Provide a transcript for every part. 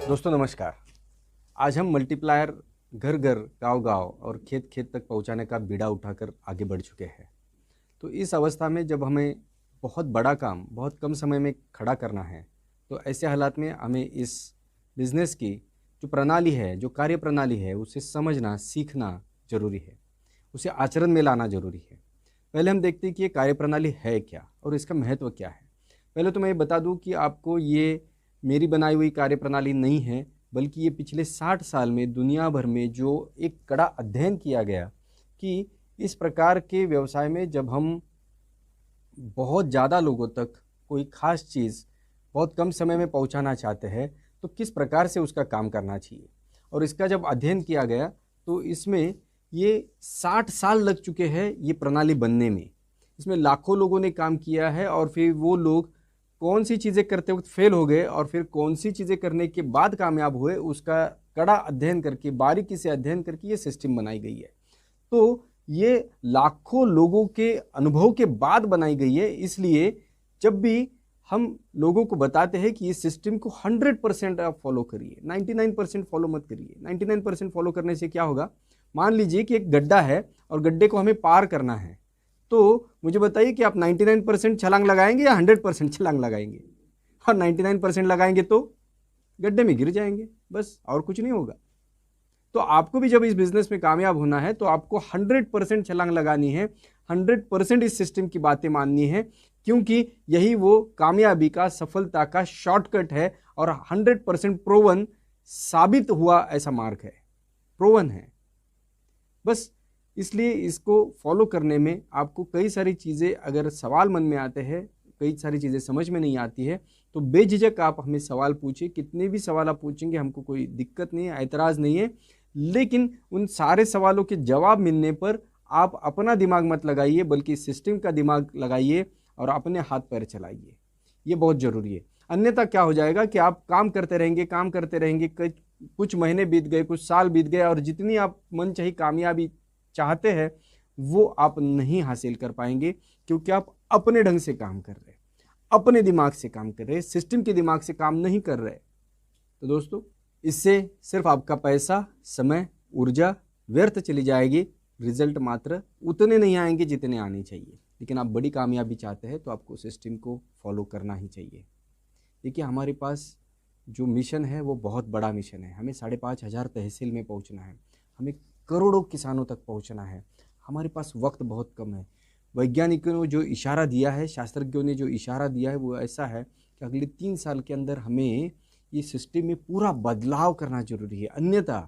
दोस्तों नमस्कार। आज हम मल्टीप्लायर घर घर, गांव गांव और खेत खेत तक पहुंचाने का बीड़ा उठाकर आगे बढ़ चुके हैं। तो इस अवस्था में जब हमें बहुत बड़ा काम बहुत कम समय में खड़ा करना है, तो ऐसे हालात में हमें इस बिजनेस की जो प्रणाली है, जो कार्य प्रणाली है, उसे समझना सीखना जरूरी है, उसे आचरण में लाना जरूरी है। पहले हम देखते हैं कि ये कार्य प्रणाली है क्या और इसका महत्व क्या है। पहले तो मैं ये बता दूं कि आपको ये मेरी बनाई हुई कार्य प्रणाली नहीं है, बल्कि ये पिछले 60 साल में दुनिया भर में जो एक कड़ा अध्ययन किया गया कि इस प्रकार के व्यवसाय में जब हम बहुत ज़्यादा लोगों तक कोई ख़ास चीज़ बहुत कम समय में पहुंचाना चाहते हैं, तो किस प्रकार से उसका काम करना चाहिए। और इसका जब अध्ययन किया गया तो इसमें ये 60 साल लग चुके हैं ये प्रणाली बनने में। इसमें लाखों लोगों ने काम किया है और फिर वो लोग कौन सी चीज़ें करते वक्त फेल हो गए और फिर कौन सी चीज़ें करने के बाद कामयाब हुए, उसका कड़ा अध्ययन करके, बारीकी से अध्ययन करके ये सिस्टम बनाई गई है। तो ये लाखों लोगों के अनुभव के बाद बनाई गई है। इसलिए जब भी हम लोगों को बताते हैं कि इस सिस्टम को 100% आप फॉलो करिए, 99% फॉलो मत करिए। 99% फॉलो करने से क्या होगा, मान लीजिए कि एक गड्ढा है और गड्ढे को हमें पार करना है, तो मुझे बताइए कि आप 99% छलांग लगाएंगे या 100% छलांग लगाएंगे। और 99% लगाएंगे तो गड्ढे में गिर जाएंगे, बस, और कुछ नहीं होगा। तो आपको भी जब इस बिजनेस में कामयाब होना है तो आपको 100% छलांग लगानी है, 100% इस सिस्टम की बातें माननी है, क्योंकि यही वो कामयाबी का, सफलता का शॉर्टकट है और 100% प्रोवन साबित हुआ ऐसा मार्ग है, प्रोवन है। बस इसलिए इसको फॉलो करने में आपको कई सारी चीज़ें, अगर सवाल मन में आते हैं, कई सारी चीज़ें समझ में नहीं आती है, तो बेझिझक आप हमें सवाल पूछिए। कितने भी सवाल आप पूछेंगे हमको कोई दिक्कत नहीं है, ऐतराज़ नहीं है। लेकिन उन सारे सवालों के जवाब मिलने पर आप अपना दिमाग मत लगाइए, बल्कि सिस्टम का दिमाग लगाइए और अपने हाथ पैर चलाइए। ये बहुत ज़रूरी है। अन्यथा क्या हो जाएगा कि आप काम करते रहेंगे, काम करते रहेंगे, कुछ महीने बीत गए, कुछ साल बीत गए और जितनी आप मनचाही कामयाबी चाहते हैं वो आप नहीं हासिल कर पाएंगे, क्योंकि आप अपने ढंग से काम कर रहे, अपने दिमाग से काम कर रहे, सिस्टम के दिमाग से काम नहीं कर रहे। तो दोस्तों, इससे सिर्फ आपका पैसा, समय, ऊर्जा व्यर्थ चली जाएगी। रिजल्ट मात्र उतने नहीं आएंगे जितने आने चाहिए। लेकिन आप बड़ी कामयाबी चाहते हैं तो आपको सिस्टम को फॉलो करना ही चाहिए। देखिए, हमारे पास जो मिशन है वो बहुत बड़ा मिशन है। हमें 5,500 तहसील में पहुंचना है, हमें करोड़ों किसानों तक पहुंचना है। हमारे पास वक्त बहुत कम है। वैज्ञानिकों ने जो इशारा दिया है, शास्त्रज्ञों ने जो इशारा दिया है, वो ऐसा है कि अगले 3 साल के अंदर हमें ये सिस्टम में पूरा बदलाव करना जरूरी है। अन्यथा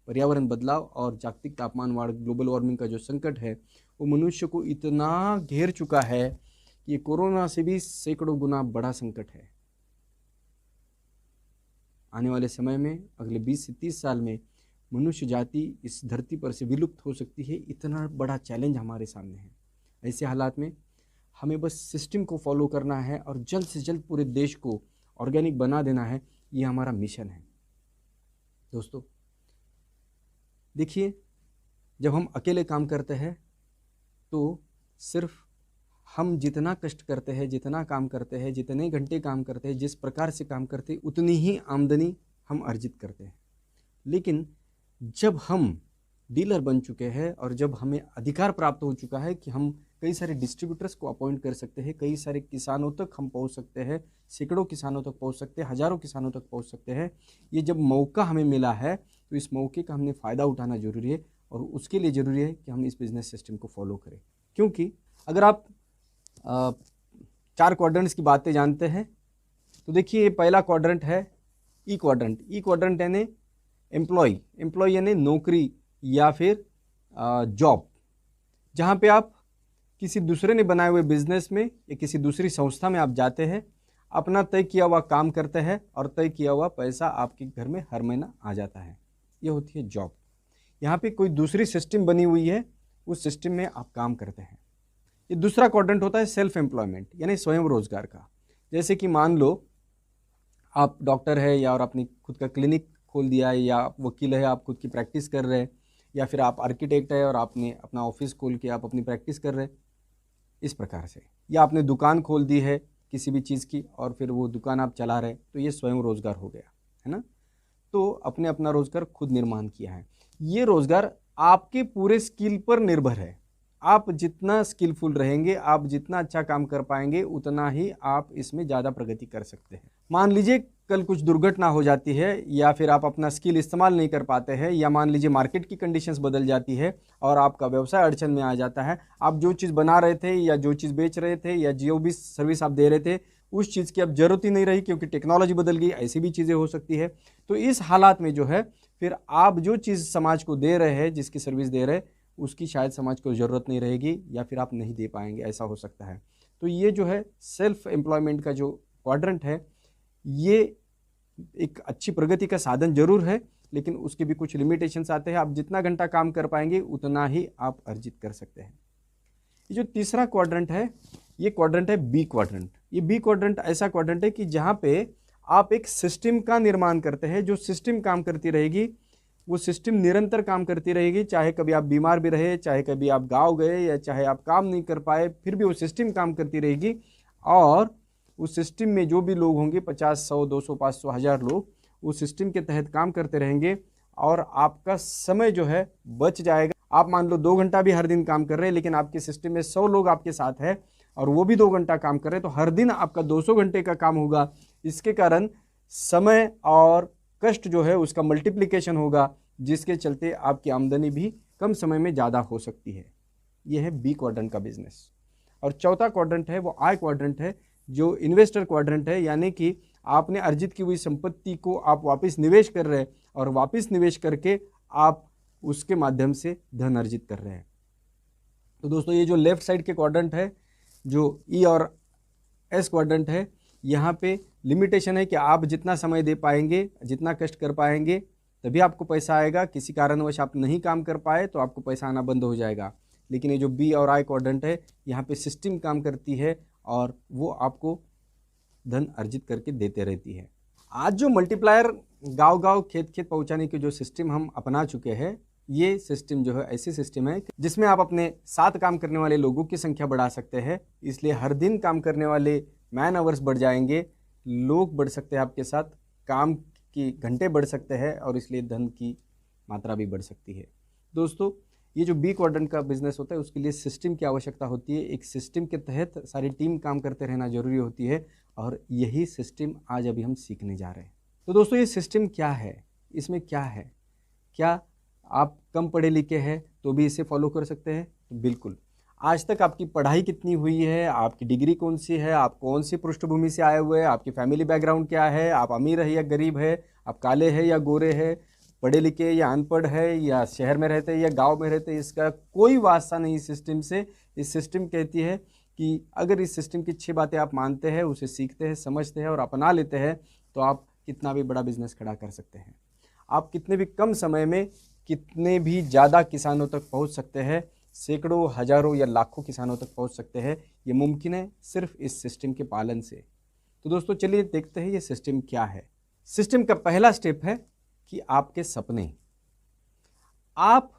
पर्यावरण बदलाव और जागतिक तापमान वाढ़, ग्लोबल वार्मिंग का जो संकट है, वो मनुष्य को इतना घेर चुका है कि ये कोरोना से भी सैकड़ों गुना बड़ा संकट है। आने वाले समय में, अगले 20 से 30 साल में मनुष्य जाति इस धरती पर से विलुप्त हो सकती है। इतना बड़ा चैलेंज हमारे सामने है। ऐसे हालात में हमें बस सिस्टम को फॉलो करना है और जल्द से जल्द पूरे देश को ऑर्गेनिक बना देना है। ये हमारा मिशन है। दोस्तों देखिए, जब हम अकेले काम करते हैं तो सिर्फ हम जितना कष्ट करते हैं, जितना काम करते हैं, जितने घंटे काम करते हैं, जिस प्रकार से काम करते हैं, उतनी ही आमदनी हम अर्जित करते हैं। लेकिन जब हम डीलर बन चुके हैं और जब हमें अधिकार प्राप्त हो चुका है कि हम कई सारे डिस्ट्रीब्यूटर्स को अपॉइंट कर सकते हैं, कई सारे किसानों तक हम पहुंच सकते हैं, सैकड़ों किसानों तक पहुंच सकते हैं, हज़ारों किसानों तक पहुंच सकते हैं, ये जब मौका हमें मिला है तो इस मौके का हमने फ़ायदा उठाना ज़रूरी है। और उसके लिए ज़रूरी है कि हम इस बिज़नेस सिस्टम को फॉलो करें। क्योंकि अगर आप 4 क्वाड्रेंट्स की बातें जानते हैं तो देखिए, ये पहला क्वाड्रेंट है ई क्वाड्रेंट। ई क्वाड्रेंट यानी एम्प्लॉय यानी नौकरी या फिर जॉब, जहाँ पे आप किसी दूसरे ने बनाए हुए बिजनेस में या किसी दूसरी संस्था में आप जाते हैं, अपना तय किया हुआ काम करते हैं और तय किया हुआ पैसा आपके घर में हर महीना आ जाता है। ये होती है जॉब। यहाँ पे कोई दूसरी सिस्टम बनी हुई है, उस सिस्टम में आप काम करते हैं। ये दूसरा क्वाड्रेंट होता है सेल्फ एम्प्लॉयमेंट यानी स्वयं रोजगार का। जैसे कि मान लो आप डॉक्टर है या और अपनी खुद का क्लिनिक खोल दिया है, या आप वकील है, आप खुद की प्रैक्टिस कर रहे हैं, या फिर आप आर्किटेक्ट है और आपने अपना ऑफिस खोल के आप अपनी प्रैक्टिस कर रहे हैं, इस प्रकार से। या आपने दुकान खोल दी है किसी भी चीज़ की और फिर वो दुकान आप चला रहे हैं, तो ये स्वयं रोजगार हो गया। है ना। तो अपने अपना रोजगार खुद निर्माण किया है। ये रोजगार आपके पूरे स्किल पर निर्भर है। आप जितना स्किलफुल रहेंगे, आप जितना अच्छा काम कर पाएंगे, उतना ही आप इसमें ज़्यादा प्रगति कर सकते हैं। मान लीजिए कल कुछ दुर्घटना हो जाती है, या फिर आप अपना स्किल इस्तेमाल नहीं कर पाते हैं, या मान लीजिए मार्केट की कंडीशंस बदल जाती है और आपका व्यवसाय अड़चन में आ जाता है। आप जो चीज़ बना रहे थे, या जो चीज़ बेच रहे थे, या जो भी सर्विस आप दे रहे थे, उस चीज़ की अब जरूरत ही नहीं रही क्योंकि टेक्नोलॉजी बदल गई। ऐसी भी चीज़ें हो सकती है। तो इस हालात में जो है, फिर आप जो चीज़ समाज को दे रहे हैं, जिसकी सर्विस दे रहे हैं, उसकी शायद समाज को ज़रूरत नहीं रहेगी, या फिर आप नहीं दे पाएंगे, ऐसा हो सकता है। तो ये जो है सेल्फ एम्प्लॉयमेंट का जो क्वाड्रेंट है, ये एक अच्छी प्रगति का साधन जरूर है, लेकिन उसके भी कुछ लिमिटेशंस आते हैं। आप जितना घंटा काम कर पाएंगे, उतना ही आप अर्जित कर सकते हैं। ये जो तीसरा क्वाड्रेंट है, ये क्वाड्रेंट है बी क्वाड्रेंट। ये बी क्वाड्रेंट ऐसा क्वाड्रेंट है कि जहाँ पे आप एक सिस्टम का निर्माण करते हैं। जो सिस्टम काम करती रहेगी, वो सिस्टम निरंतर काम करती रहेगी। चाहे कभी आप बीमार भी रहे, चाहे कभी आप गाँव गए, या चाहे आप काम नहीं कर पाए, फिर भी वो सिस्टम काम करती रहेगी। और उस सिस्टम में जो भी लोग होंगे, 50, 100, 200, 500, 1000 लोग उस सिस्टम के तहत काम करते रहेंगे, और आपका समय जो है बच जाएगा। आप मान लो 2 घंटा भी हर दिन काम कर रहे हैं, लेकिन आपके सिस्टम में 100 लोग आपके साथ है और वो भी 2 घंटा काम कर रहे हैं, तो हर दिन आपका 200 घंटे का काम होगा। इसके कारण समय और कष्ट जो है उसका मल्टीप्लिकेशन होगा, जिसके चलते आपकी आमदनी भी कम समय में ज़्यादा हो सकती है। यह है बी क्वाड्रेंट का बिजनेस। और चौथा क्वाड्रेंट है वो आई क्वाड्रेंट है, जो इन्वेस्टर क्वाड्रेंट है। यानी कि आपने अर्जित की हुई संपत्ति को आप वापस निवेश कर रहे हैं, और वापस निवेश करके आप उसके माध्यम से धन अर्जित कर रहे हैं। तो दोस्तों, ये जो लेफ्ट साइड के क्वाड्रेंट है, जो ई और एस क्वाड्रेंट है, यहाँ पे लिमिटेशन है कि आप जितना समय दे पाएंगे, जितना कष्ट कर पाएंगे, तभी आपको पैसा आएगा। किसी कारणवश आप नहीं काम कर पाए तो आपको पैसा आना बंद हो जाएगा। लेकिन ये जो बी और आई क्वाड्रेंट है, यहाँ पे सिस्टम काम करती है और वो आपको धन अर्जित करके देते रहती है। आज जो मल्टीप्लायर गांव-गांव, खेत-खेत पहुंचाने के जो सिस्टम हम अपना चुके हैं, ये सिस्टम जो है ऐसी सिस्टम है जिसमें आप अपने साथ काम करने वाले लोगों की संख्या बढ़ा सकते हैं। इसलिए हर दिन काम करने वाले मैन आवर्स बढ़ जाएंगे, लोग बढ़ सकते हैं आपके साथ, काम की घंटे बढ़ सकते हैं, और इसलिए धन की मात्रा भी बढ़ सकती है। दोस्तों, ये जो बी क्वाड्रेंट का बिजनेस होता है, उसके लिए सिस्टम की आवश्यकता होती है। एक सिस्टम के तहत सारी टीम काम करते रहना जरूरी होती है, और यही सिस्टम आज अभी हम सीखने जा रहे हैं। तो दोस्तों, ये सिस्टम क्या है, इसमें क्या है? क्या आप कम पढ़े लिखे हैं तो भी इसे फॉलो कर सकते हैं? तो बिल्कुल। आज तक आपकी पढ़ाई कितनी हुई है, आपकी डिग्री कौन सी है, आप कौन सी पृष्ठभूमि से आए हुए हैं, आपकी फैमिली बैकग्राउंड क्या है, आप अमीर है या गरीब है, आप काले हैं या गोरे हैं, पढ़े लिखे या अनपढ़ है, या शहर में रहते हैं या गांव में रहते हैं, इसका कोई वास्ता नहीं सिस्टम से। इस सिस्टम कहती है कि अगर इस सिस्टम की 6 बातें आप मानते हैं, उसे सीखते हैं, समझते हैं और अपना लेते हैं, तो आप कितना भी बड़ा बिजनेस खड़ा कर सकते हैं। आप कितने भी कम समय में कितने भी ज़्यादा किसानों तक पहुंच सकते हैं, सैकड़ों, हजारों या लाखों किसानों तक पहुंच सकते हैं। ये मुमकिन है सिर्फ इस सिस्टम के पालन से। तो दोस्तों, चलिए देखते हैं ये सिस्टम क्या है। सिस्टम का पहला स्टेप है कि आपके सपने। आप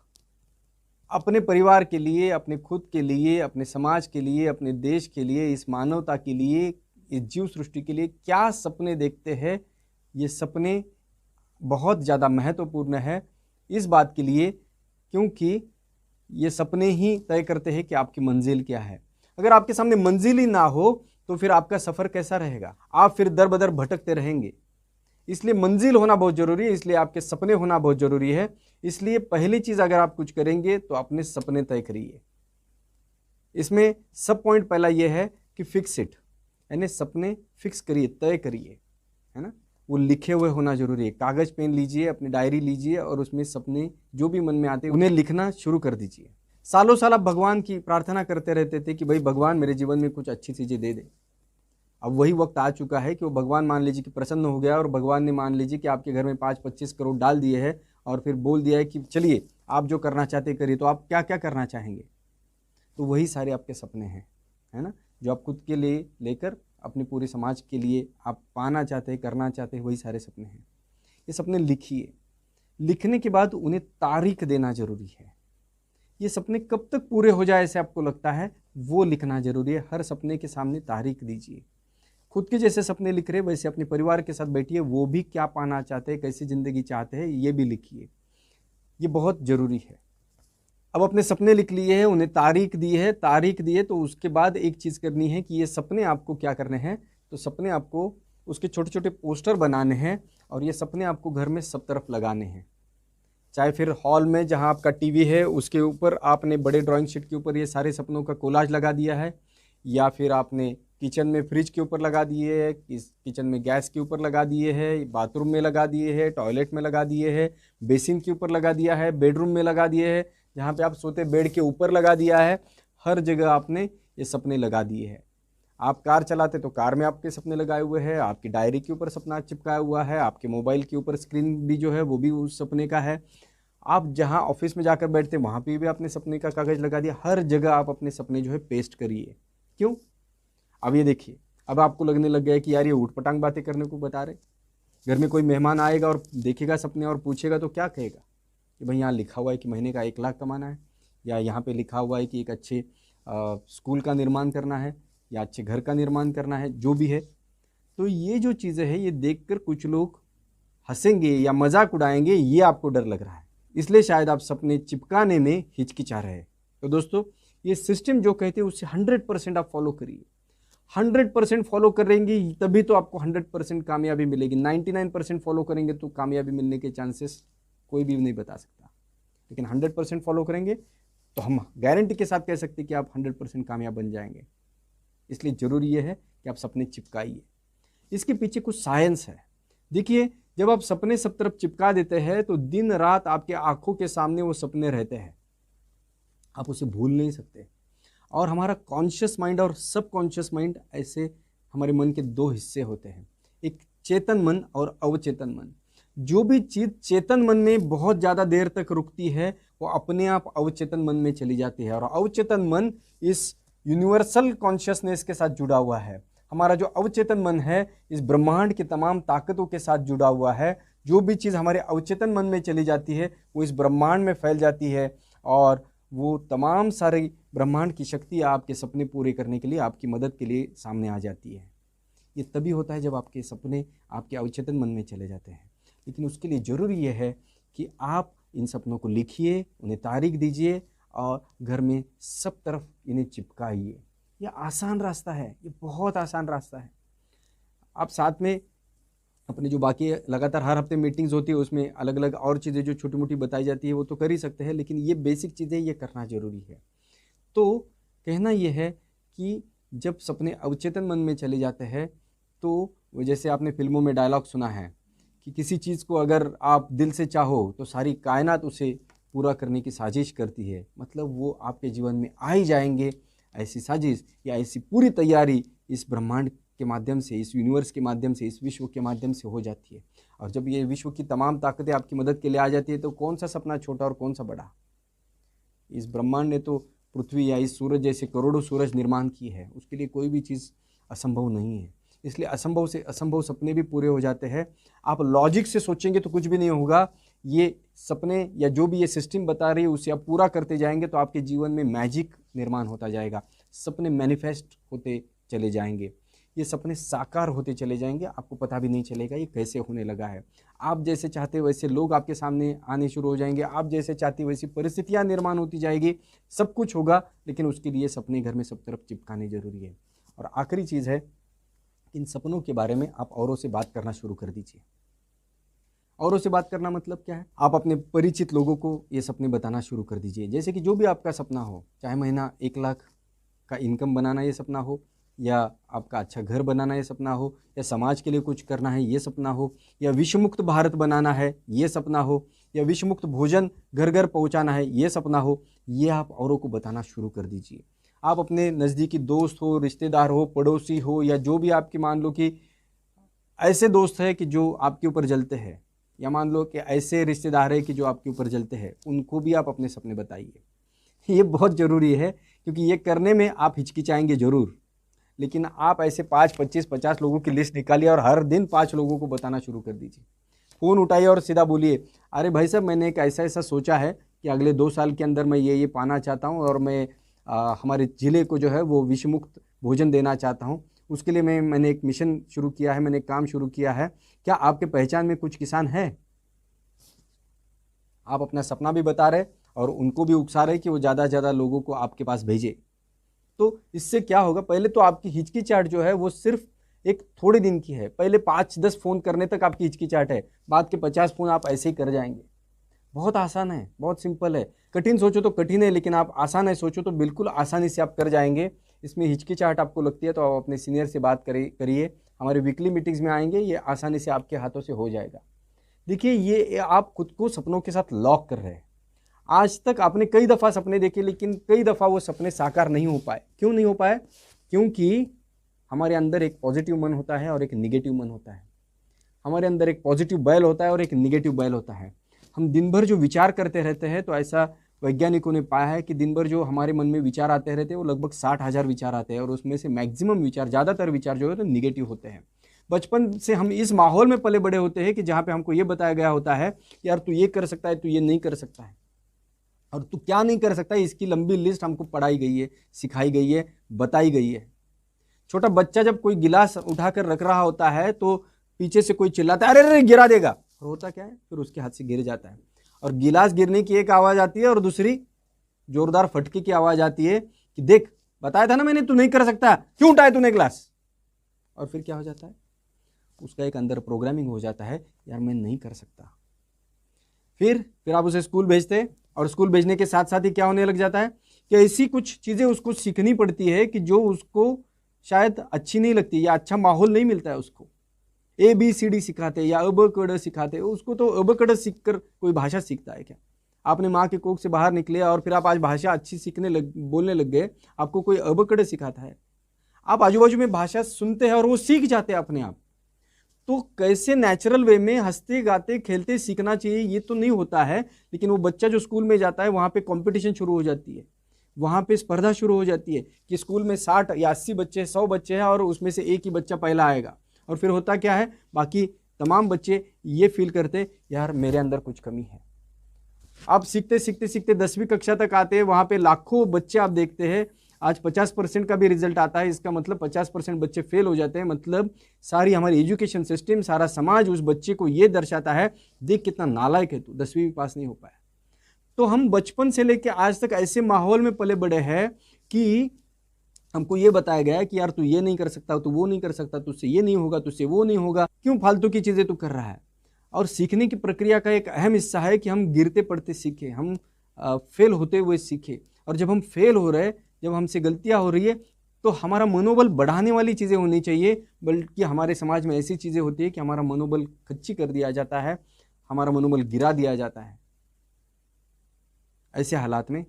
अपने परिवार के लिए, अपने खुद के लिए, अपने समाज के लिए, अपने देश के लिए, इस मानवता के लिए, इस जीव सृष्टि के लिए क्या सपने देखते हैं, ये सपने बहुत ज़्यादा महत्वपूर्ण है इस बात के लिए, क्योंकि ये सपने ही तय करते हैं कि आपकी मंजिल क्या है। अगर आपके सामने मंजिल ही ना हो तो फिर आपका सफ़र कैसा रहेगा? आप फिर दर बदर भटकते रहेंगे। इसलिए मंजिल होना बहुत ज़रूरी है, इसलिए आपके सपने होना बहुत ज़रूरी है। इसलिए पहली चीज़, अगर आप कुछ करेंगे तो अपने सपने तय करिए। इसमें सब पॉइंट पहला ये है कि फिक्स इट, यानी सपने फिक्स करिए, तय करिए, है ना। वो लिखे हुए होना जरूरी है। कागज़ पेन लीजिए, अपनी डायरी लीजिए और उसमें सपने जो भी मन में आते हैं उन्हें लिखना शुरू कर दीजिए। सालों साल आप भगवान की प्रार्थना करते रहते थे कि भाई भगवान मेरे जीवन में कुछ अच्छी चीज़ें दे दे। अब वही वक्त आ चुका है कि वो भगवान मान लीजिए कि प्रसन्न हो गया, और भगवान ने मान लीजिए कि आपके घर में 5-25 करोड़ डाल दिए हैं, और फिर बोल दिया है कि चलिए आप जो करना चाहते करिए। तो आप क्या क्या करना चाहेंगे? तो वही सारे आपके सपने हैं, है ना, जो आप खुद के लिए लेकर अपने पूरे समाज के लिए आप पाना चाहते हैं, करना चाहते हैं, वही सारे सपने हैं। ये सपने लिखिए। लिखने के बाद उन्हें तारीख देना जरूरी है। ये सपने कब तक पूरे हो जाए ऐसे आपको लगता है, वो लिखना जरूरी है। हर सपने के सामने तारीख दीजिए। खुद के जैसे सपने लिख रहे वैसे अपने परिवार के साथ बैठिए, वो भी क्या पाना चाहते हैं, कैसी ज़िंदगी चाहते हैं, ये भी लिखिए। ये बहुत ज़रूरी है। अब अपने सपने लिख लिए हैं, उन्हें तारीख दी है, तारीख दी है तो उसके बाद एक चीज़ करनी है कि ये सपने आपको क्या करने हैं, तो सपने आपको उसके छोटे छोटे पोस्टर बनाने हैं और ये सपने आपको घर में सब तरफ लगाने हैं। चाहे फिर हॉल में जहाँ आपका टीवी है उसके ऊपर आपने बड़े ड्राइंग शीट के ऊपर ये सारे सपनों का कोलाज लगा दिया है, या फिर आपने किचन में फ्रिज के ऊपर लगा दिए है, किचन में गैस के ऊपर लगा दिए है, बाथरूम में लगा दिए है, टॉयलेट में लगा दिए है, बेसिन के ऊपर लगा दिया है, बेडरूम में लगा दिए है, जहाँ पे आप सोते बेड के ऊपर लगा दिया है। हर जगह आपने ये सपने लगा दिए हैं। आप कार चलाते तो कार में आपके सपने लगाए हुए हैं, आपकी डायरी के ऊपर सपना चिपकाया हुआ है, आपके मोबाइल के ऊपर स्क्रीन भी जो है वो भी उस सपने का है। आप जहाँ ऑफिस में जाकर बैठते वहाँ पे भी आपने सपने का कागज़ लगा दिया। हर जगह आप अपने सपने जो है पेस्ट करिए। क्यों? अब ये देखिए, अब आपको लगने लग गया है कि यार ये ऊट पटांग बातें करने को बता रहे। घर में कोई मेहमान आएगा और देखेगा सपने और पूछेगा तो क्या कहेगा कि भाई यहाँ लिखा हुआ है कि महीने का 1 लाख कमाना है, या यहाँ पे लिखा हुआ है कि एक अच्छे स्कूल का निर्माण करना है, या अच्छे घर का निर्माण करना है, जो भी है। तो ये जो चीज़ें हैं ये देखकर कुछ लोग हंसेंगे या मजाक उड़ाएंगे, ये आपको डर लग रहा है, इसलिए शायद आप सपने चिपकाने में हिचकिचा रहे हैं। तो दोस्तों, ये सिस्टम जो कहते हैं उससे 100% आप फॉलो करिए। 100% फॉलो करेंगे तभी तो आपको 100% कामयाबी मिलेगी। 99% फॉलो करेंगे तो कामयाबी मिलने के चांसेस कोई भी नहीं बता सकता, लेकिन 100% फॉलो करेंगे तो हम गारंटी के साथ कह सकते हैं कि आप 100% कामयाब बन जाएंगे। इसलिए ज़रूरी यह है कि आप सपने चिपकाइए। इसके पीछे कुछ साइंस है। देखिए, जब आप सपने सब तरफ चिपका देते हैं तो दिन रात आपके आंखों के सामने वो सपने रहते हैं, आप उसे भूल नहीं सकते। और हमारा कॉन्शियस माइंड और सबकॉन्शियस माइंड, ऐसे हमारे मन के 2 हिस्से होते हैं, एक चेतन मन और अवचेतन मन। जो भी चीज़ चेतन मन में बहुत ज़्यादा देर तक रुकती है वो अपने आप अवचेतन मन में चली जाती है, और अवचेतन मन इस यूनिवर्सल कॉन्शियसनेस के साथ जुड़ा हुआ है। हमारा जो अवचेतन मन है इस ब्रह्मांड की तमाम ताकतों के साथ जुड़ा हुआ है। जो भी चीज़ हमारे अवचेतन मन में चली जाती है वो इस ब्रह्मांड में फैल जाती है, और वो तमाम सारी ब्रह्मांड की शक्ति आपके सपने पूरे करने के लिए, आपकी मदद के लिए सामने आ जाती है। ये तभी होता है जब आपके सपने आपके अवचेतन मन में चले जाते हैं। लेकिन उसके लिए ज़रूरी यह है कि आप इन सपनों को लिखिए, उन्हें तारीख दीजिए और घर में सब तरफ इन्हें चिपकाइए। यह आसान रास्ता है, ये बहुत आसान रास्ता है। आप साथ में अपने जो बाकी लगातार हर हफ्ते मीटिंग्स होती है उसमें अलग अलग और चीज़ें जो छोटी मोटी बताई जाती है वो तो कर ही सकते हैं, लेकिन ये बेसिक चीज़ें ये करना ज़रूरी है। तो कहना ये है कि जब सपने अवचेतन मन में चले जाते हैं तो जैसे आपने फिल्मों में डायलॉग सुना है कि किसी चीज़ को अगर आप दिल से चाहो तो सारी कायनात उसे पूरा करने की साजिश करती है। मतलब वो आपके जीवन में आ ही जाएंगे। ऐसी साजिश या ऐसी पूरी तैयारी इस ब्रह्मांड के माध्यम से, इस यूनिवर्स के माध्यम से, इस विश्व के माध्यम से हो जाती है। और जब ये विश्व की तमाम ताकतें आपकी मदद के लिए आ जाती है तो कौन सा सपना छोटा और कौन सा बड़ा। इस ब्रह्मांड ने तो पृथ्वी या इस सूरज जैसे करोड़ों सूरज निर्माण की है, उसके लिए कोई भी चीज़ असंभव नहीं है। इसलिए असंभव से असंभव सपने भी पूरे हो जाते हैं। आप लॉजिक से सोचेंगे तो कुछ भी नहीं होगा। ये सपने या जो भी ये सिस्टम बता रही है उसे आप पूरा करते जाएंगे तो आपके जीवन में मैजिक निर्माण होता जाएगा। सपने मैनिफेस्ट होते चले जाएंगे, ये सपने साकार होते चले जाएंगे, आपको पता भी नहीं चलेगा ये कैसे होने लगा है। आप जैसे चाहते वैसे लोग आपके सामने आने शुरू हो जाएंगे, आप जैसे चाहते वैसी परिस्थितियाँ निर्माण होती जाएगी, सब कुछ होगा। लेकिन उसके लिए सपने घर में सब तरफ चिपकाने जरूरी है। और आखिरी चीज़ है, इन सपनों के बारे में आप औरों से बात करना शुरू कर दीजिए। औरों से बात करना मतलब क्या है? आप अपने परिचित लोगों को ये सपने बताना शुरू कर दीजिए। जैसे कि जो भी आपका सपना हो, चाहे महीना 1 लाख का इनकम बनाना ये सपना हो, या आपका अच्छा घर बनाना ये सपना हो, या समाज के लिए कुछ करना है ये सपना हो, या विश्व मुक्त भारत बनाना है ये सपना हो, या विश्व मुक्त भोजन घर घर पहुंचाना है ये सपना हो, ये आप औरों को बताना शुरू कर दीजिए। आप अपने नज़दीकी दोस्त हो, रिश्तेदार हो, पड़ोसी हो, या जो भी आपकी मान लो कि ऐसे दोस्त हैं कि जो आपके ऊपर जलते हैं, या मान लो कि ऐसे रिश्तेदार हैं कि जो आपके ऊपर जलते हैं, उनको भी आप अपने सपने बताइए। ये बहुत ज़रूरी है, क्योंकि ये करने में आप हिचकिचाएंगे ज़रूर, लेकिन आप ऐसे 5, 25, 50 लोगों की लिस्ट निकालिए और हर दिन 5 लोगों को बताना शुरू कर दीजिए। फ़ोन उठाइए और सीधा बोलिए, अरे भाई साहब, मैंने एक ऐसा ऐसा सोचा है कि अगले 2 साल के अंदर मैं ये पाना चाहता हूँ, और मैं हमारे ज़िले को जो है वो विश्व मुक्त भोजन देना चाहता हूँ। उसके लिए मैंने एक मिशन शुरू किया है, मैंने एक काम शुरू किया है। क्या आपके पहचान में कुछ किसान है? आप अपना सपना भी बता रहे और उनको भी उकसा रहे कि वो ज़्यादा से ज़्यादा लोगों को आपके पास भेजे। तो इससे क्या होगा, पहले तो आपकी हिचकिचाहट जो है वो सिर्फ एक थोड़े दिन की है। पहले 5-10 फ़ोन करने तक आपकी हिचकिचाहट है, बाद के 50 फ़ोन आप ऐसे ही कर जाएंगे। बहुत आसान है, बहुत सिंपल है। कठिन सोचो तो कठिन है, लेकिन आप आसान है सोचो तो बिल्कुल आसानी से आप कर जाएंगे। इसमें हिचकिचाहट आपको लगती है तो आप अपने सीनियर से बात करिए। हमारे वीकली मीटिंग्स में आएंगे, ये आसानी से आपके हाथों से हो जाएगा। देखिए, ये आप खुद को सपनों के साथ लॉक कर रहे हैं। आज तक आपने कई दफ़ा सपने देखे, लेकिन कई दफ़ा वो सपने साकार नहीं हो पाए। क्यों नहीं हो पाए? क्योंकि हमारे अंदर एक पॉजिटिव मन होता है और एक निगेटिव मन होता है। हमारे अंदर एक पॉजिटिव बैल होता है और एक निगेटिव बैल होता है। हम दिन भर जो विचार करते रहते हैं, तो ऐसा वैज्ञानिकों ने पाया है कि दिन भर जो हमारे मन में विचार आते रहते हैं वो लगभग 60,000 विचार आते हैं, और उसमें से मैक्सिमम विचार, ज़्यादातर विचार जो है तो निगेटिव होते हैं। बचपन से हम इस माहौल में पले बड़े होते हैं कि जहाँ पे हमको ये बताया गया होता है, यार तू ये कर सकता है, तू ये नहीं कर सकता है, और तू क्या नहीं कर सकता है इसकी लंबी लिस्ट हमको पढ़ाई गई है, सिखाई गई है, बताई गई है। छोटा बच्चा जब कोई गिलास उठाकर रख रहा होता है तो पीछे से कोई चिल्लाता है, अरे अरे गिरा देगा, और होता क्या है, फिर उसके हाथ से गिर जाता है। और गिलास गिरने की एक आवाज़ आती है और दूसरी जोरदार फटके की आवाज़ आती है कि देख, बताया था ना मैंने, तू नहीं कर सकता, क्यों उठाया तूने गिलास। और फिर क्या हो जाता है, उसका एक अंदर प्रोग्रामिंग हो जाता है, यार मैं नहीं कर सकता। फिर आप उसे स्कूल भेजते, और स्कूल भेजने के साथ साथ ही क्या होने लग जाता है कि ऐसी कुछ चीज़ें उसको सीखनी पड़ती है कि जो उसको शायद अच्छी नहीं लगती, या अच्छा माहौल नहीं मिलता है उसको। ABCD सिखाते या अबकड़ सिखाते, उसको तो अबकड़ सीख कर कोई भाषा सीखता है क्या? आपने माँ के कोख से बाहर निकले और फिर आप आज भाषा अच्छी बोलने लग गए, आपको कोई अबकड़ सिखाता है? आप आजू बाजू में भाषा सुनते हैं और वो सीख जाते हैं अपने आप। तो कैसे नेचुरल वे में हंसते गाते खेलते सीखना चाहिए, ये तो नहीं होता है। लेकिन वो बच्चा जो स्कूल में जाता है, वहाँ पे कंपटीशन शुरू हो जाती है, वहाँ पे स्पर्धा शुरू हो जाती है कि स्कूल में 60 या 80 बच्चे, 100 बच्चे हैं और उसमें से एक ही बच्चा पहला आएगा। और फिर होता क्या है, बाकी तमाम बच्चे ये फील करते, यार मेरे अंदर कुछ कमी है। आप सीखते सीखते सीखते 10वीं कक्षा तक आते हैं, वहाँ पे लाखों बच्चे आप देखते हैं। आज 50% का भी रिजल्ट आता है, इसका मतलब 50% बच्चे फेल हो जाते हैं। मतलब सारी हमारी एजुकेशन सिस्टम, सारा समाज उस बच्चे को ये दर्शाता है, देख कितना नालायक है तू, 10वीं भी पास नहीं हो पाया। तो हम बचपन से लेकर आज तक ऐसे माहौल में पले बड़े हैं कि हमको ये बताया गया है कि यार तू ये नहीं कर सकता, तू वो नहीं कर सकता, तुझसे ये नहीं होगा, तुझसे वो नहीं होगा, क्यों फालतू की चीज़ें तू कर रहा है। और सीखने की प्रक्रिया का एक अहम हिस्सा है कि हम गिरते पड़ते सीखें, हम फेल होते हुए सीखें। और जब हम फेल हो रहे, जब हमसे गलतियां हो रही है, तो हमारा मनोबल बढ़ाने वाली चीज़ें होनी चाहिए, बल्कि हमारे समाज में ऐसी चीज़ें होती है कि हमारा मनोबल खच्ची कर दिया जाता है, हमारा मनोबल गिरा दिया जाता है। ऐसे हालात में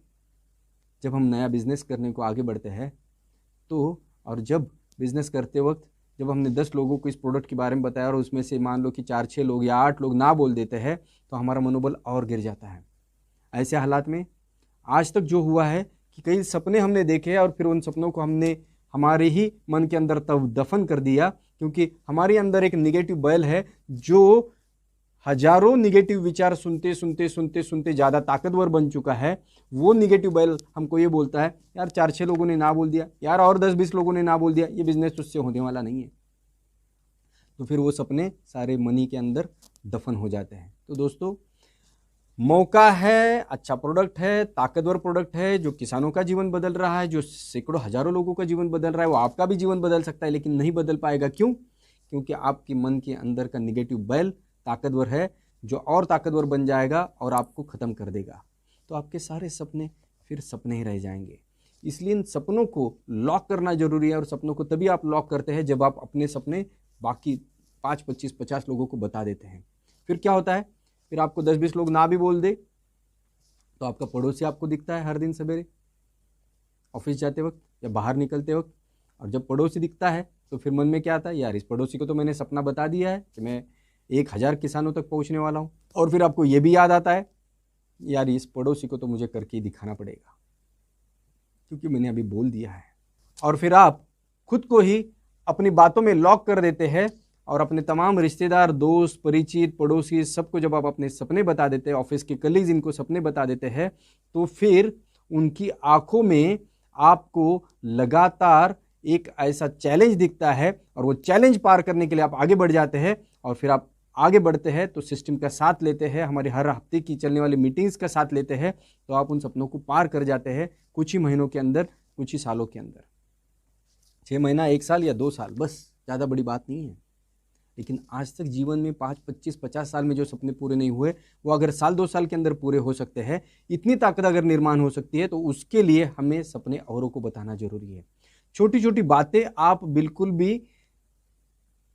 जब हम नया बिजनेस करने को आगे बढ़ते हैं, तो और जब बिजनेस करते वक्त जब हमने 10 लोगों को इस प्रोडक्ट के बारे में बताया और उसमें से मान लो कि 4-6 लोग या 8 लोग ना बोल देते हैं, तो हमारा मनोबल और गिर जाता है। ऐसे हालात में आज तक जो हुआ है कि कई सपने हमने देखे और फिर उन सपनों को हमने हमारे ही मन के अंदर तब दफन कर दिया, क्योंकि हमारे अंदर एक निगेटिव बैल है जो हजारों निगेटिव विचार सुनते सुनते सुनते सुनते ज़्यादा ताकतवर बन चुका है। वो निगेटिव बैल हमको ये बोलता है, यार 4-6 लोगों ने ना बोल दिया, यार और 10-20 लोगों ने ना बोल दिया, ये बिजनेस तुझसे होने वाला नहीं है। तो फिर वो सपने सारे मनी के अंदर दफन हो जाते हैं। तो दोस्तों, मौका है, अच्छा प्रोडक्ट है, ताकतवर प्रोडक्ट है, जो किसानों का जीवन बदल रहा है, जो सैकड़ों हजारों लोगों का जीवन बदल रहा है। वो आपका भी जीवन बदल सकता है, लेकिन नहीं बदल पाएगा। क्यों? क्योंकि आपके मन के अंदर का निगेटिव बैल ताकतवर है, जो और ताकतवर बन जाएगा और आपको ख़त्म कर देगा। तो आपके सारे सपने फिर सपने ही रह जाएंगे। इसलिए इन सपनों को लॉक करना जरूरी है, और सपनों को तभी आप लॉक करते हैं जब आप अपने सपने बाकी 5, 25, 50 लोगों को बता देते हैं। फिर क्या होता है, फिर आपको 10-20 लोग ना भी बोल दे तो आपका पड़ोसी आपको दिखता है हर दिन सवेरे ऑफिस जाते वक्त या बाहर निकलते वक्त। और जब पड़ोसी दिखता है तो फिर मन में क्या आता है, यार इस पड़ोसी को तो मैंने सपना बता दिया है कि मैं 1000 किसानों तक पहुंचने वाला हूं। और फिर आपको ये भी याद आता है, यार इस पड़ोसी को तो मुझे करके ही दिखाना पड़ेगा, क्योंकि मैंने अभी बोल दिया है। और फिर आप खुद को ही अपनी बातों में लॉक कर देते हैं, और अपने तमाम रिश्तेदार, दोस्त, परिचित, पड़ोसी सबको जब आप अपने सपने बता देते हैं, ऑफिस के कलीग्स इनको सपने बता देते हैं, तो फिर उनकी आंखों में आपको लगातार एक ऐसा चैलेंज दिखता है और वो चैलेंज पार करने के लिए आप आगे बढ़ जाते हैं और फिर आप आगे बढ़ते हैं तो सिस्टम का साथ लेते हैं, हमारी हर हफ्ते की चलने वाली मीटिंग्स का साथ लेते हैं, तो आप उन सपनों को पार कर जाते हैं कुछ ही महीनों के अंदर, कुछ ही सालों के अंदर। 6 महीना, 1 साल या 2 साल, बस, ज़्यादा बड़ी बात नहीं है। लेकिन आज तक जीवन में 5, 25, 50 साल में जो सपने पूरे नहीं हुए, वो अगर साल 2 साल के अंदर पूरे हो सकते हैं, इतनी ताकत अगर निर्माण हो सकती है, तो उसके लिए हमें सपने औरों को बताना जरूरी है। छोटी छोटी बातें आप बिल्कुल भी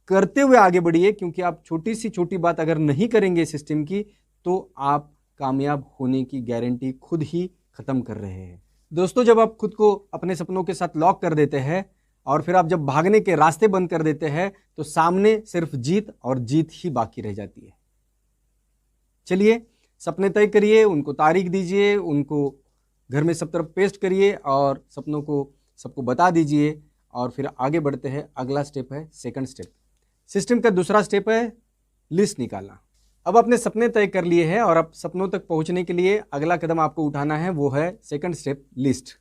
करते हुए आगे बढ़िए, क्योंकि आप छोटी सी छोटी बात अगर नहीं करेंगे सिस्टम की, तो आप कामयाब होने की गारंटी खुद ही खत्म कर रहे हैं। दोस्तों, जब आप खुद को अपने सपनों के साथ लॉक कर देते हैं और फिर आप जब भागने के रास्ते बंद कर देते हैं, तो सामने सिर्फ जीत और जीत ही बाकी रह जाती है। चलिए, सपने तय करिए, उनको तारीख दीजिए, उनको घर में सब तरफ पेस्ट करिए और सपनों को सबको बता दीजिए और फिर आगे बढ़ते हैं। अगला स्टेप है सेकंड स्टेप। सिस्टम का दूसरा स्टेप है लिस्ट निकालना। अब आपने सपने तय कर लिए हैं और अब सपनों तक पहुंचने के लिए अगला कदम आपको उठाना है, वो है सेकंड स्टेप, लिस्ट।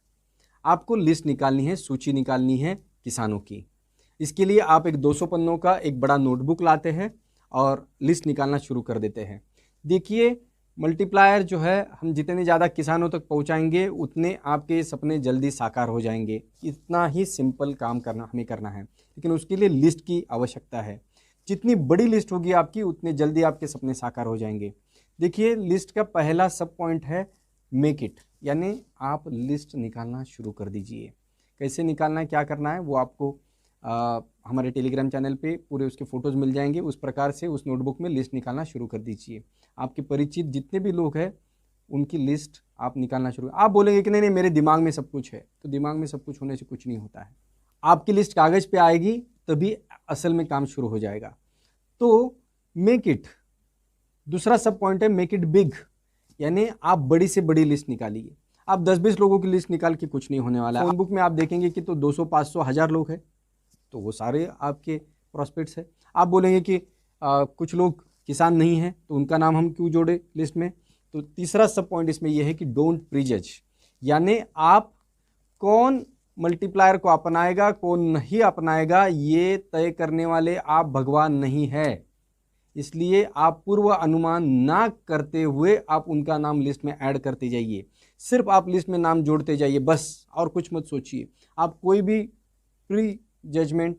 आपको लिस्ट निकालनी है, सूची निकालनी है किसानों की। इसके लिए आप एक 200 पन्नों का एक बड़ा नोटबुक लाते हैं और लिस्ट निकालना शुरू कर देते हैं। देखिए, मल्टीप्लायर जो है, हम जितने ज़्यादा किसानों तक पहुंचाएंगे उतने आपके सपने जल्दी साकार हो जाएंगे। इतना ही सिंपल काम हमें करना है, लेकिन उसके लिए लिस्ट की आवश्यकता है। जितनी बड़ी लिस्ट होगी आपकी, उतने जल्दी आपके सपने साकार हो जाएंगे। देखिए, लिस्ट का पहला सब पॉइंट है मेक इट, यानी आप लिस्ट निकालना शुरू कर दीजिए। कैसे निकालना है, क्या करना है, वो आपको हमारे टेलीग्राम चैनल पे पूरे उसके फ़ोटोज़ मिल जाएंगे। उस प्रकार से उस नोटबुक में लिस्ट निकालना शुरू कर दीजिए। आपके परिचित जितने भी लोग हैं, उनकी लिस्ट आप निकालना शुरू। आप बोलेंगे कि नहीं नहीं, मेरे दिमाग में सब कुछ है, तो दिमाग में सब कुछ होने से कुछ नहीं होता है। आपकी लिस्ट कागज़ पे आएगी तभी असल में काम शुरू हो जाएगा। तो मेक इट, दूसरा सब पॉइंट है मेक इट बिग, यानी आप बड़ी से बड़ी लिस्ट निकालिए। आप 10-20 लोगों की लिस्ट निकाल के कुछ नहीं होने वाला है। फोन बुक में आप देखेंगे कि तो 200, 500, 1000 लोग हैं, तो वो सारे आपके प्रॉस्पेक्ट्स हैं। आप बोलेंगे कि कुछ लोग किसान नहीं हैं, तो उनका नाम हम क्यों जोड़े लिस्ट में। तो तीसरा सब पॉइंट इसमें यह है कि डोंट प्रीजज, यानी आप कौन मल्टीप्लायर को अपनाएगा, कौन नहीं अपनाएगा, ये तय करने वाले आप भगवान नहीं है। इसलिए आप पूर्व अनुमान ना करते हुए आप उनका नाम लिस्ट में ऐड करते जाइए। सिर्फ आप लिस्ट में नाम जोड़ते जाइए बस, और कुछ मत सोचिए। आप कोई भी प्री जजमेंट,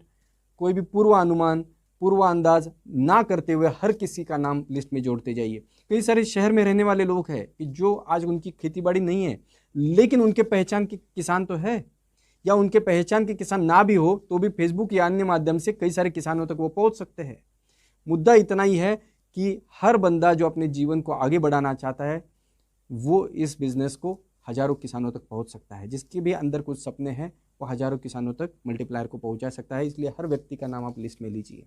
कोई भी पूर्व अनुमान, पूर्व अंदाज ना करते हुए हर किसी का नाम लिस्ट में जोड़ते जाइए। कई सारे शहर में रहने वाले लोग हैं कि जो आज उनकी खेतीबाड़ी नहीं है, लेकिन उनके पहचान के किसान तो है, या उनके पहचान के किसान ना भी हो तो भी फेसबुक या अन्य माध्यम से कई सारे किसानों तक वो पहुंच सकते हैं। मुद्दा इतना ही है कि हर बंदा जो अपने जीवन को आगे बढ़ाना चाहता है, वो इस बिजनेस को हजारों किसानों तक पहुंच सकता है। जिसके भी अंदर कुछ सपने हैं, वो हजारों किसानों तक मल्टीप्लायर को पहुंचा सकता है। इसलिए हर व्यक्ति का नाम आप लिस्ट में लीजिए।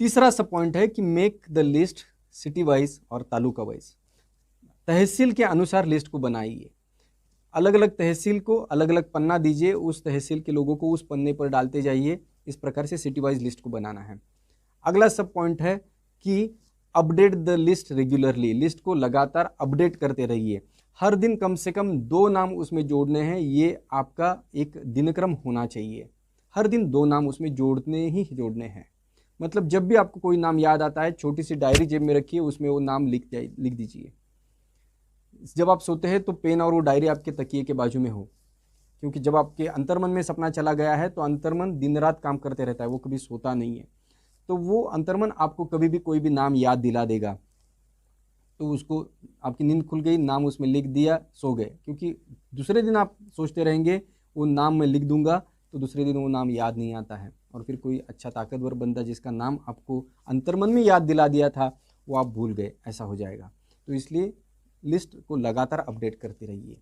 तीसरा सब पॉइंट है कि make the list city wise और तालुका वाइज, तहसील के अनुसार लिस्ट को बनाइए। अलग अलग तहसील को अलग अलग पन्ना दीजिए, उस तहसील के लोगों को उस पन्ने पर डालते जाइए। इस प्रकार से सिटी वाइज लिस्ट को बनाना है। अगला सब पॉइंट है कि update the list regularly, list को लगातार अपडेट करते रहिए। हर दिन कम से कम 2 नाम उसमें जोड़ने हैं, ये आपका एक दिनक्रम होना चाहिए। हर दिन 2 नाम उसमें जोड़ने हैं। मतलब जब भी आपको कोई नाम याद आता है, छोटी सी डायरी जेब में रखिए, उसमें वो नाम लिख दीजिए। जब आप सोते हैं तो पेन और वो डायरी आपके तकिए के बाजू में हो, क्योंकि जब आपके अंतर्मन में सपना चला गया है तो अंतर्मन दिन रात काम करते रहता है, वो कभी सोता नहीं है। तो वो अंतर्मन आपको कभी भी कोई भी नाम याद दिला देगा, तो उसको आपकी नींद खुल गई, नाम उसमें लिख दिया, सो गए। क्योंकि दूसरे दिन आप सोचते रहेंगे वो नाम मैं लिख दूंगा, तो दूसरे दिन वो नाम याद नहीं आता है, और फिर कोई अच्छा ताकतवर बंदा जिसका नाम आपको अंतर्मन में याद दिला दिया था, वो आप भूल गए, ऐसा हो जाएगा। तो इसलिए लिस्ट को लगातार अपडेट करते रहिए।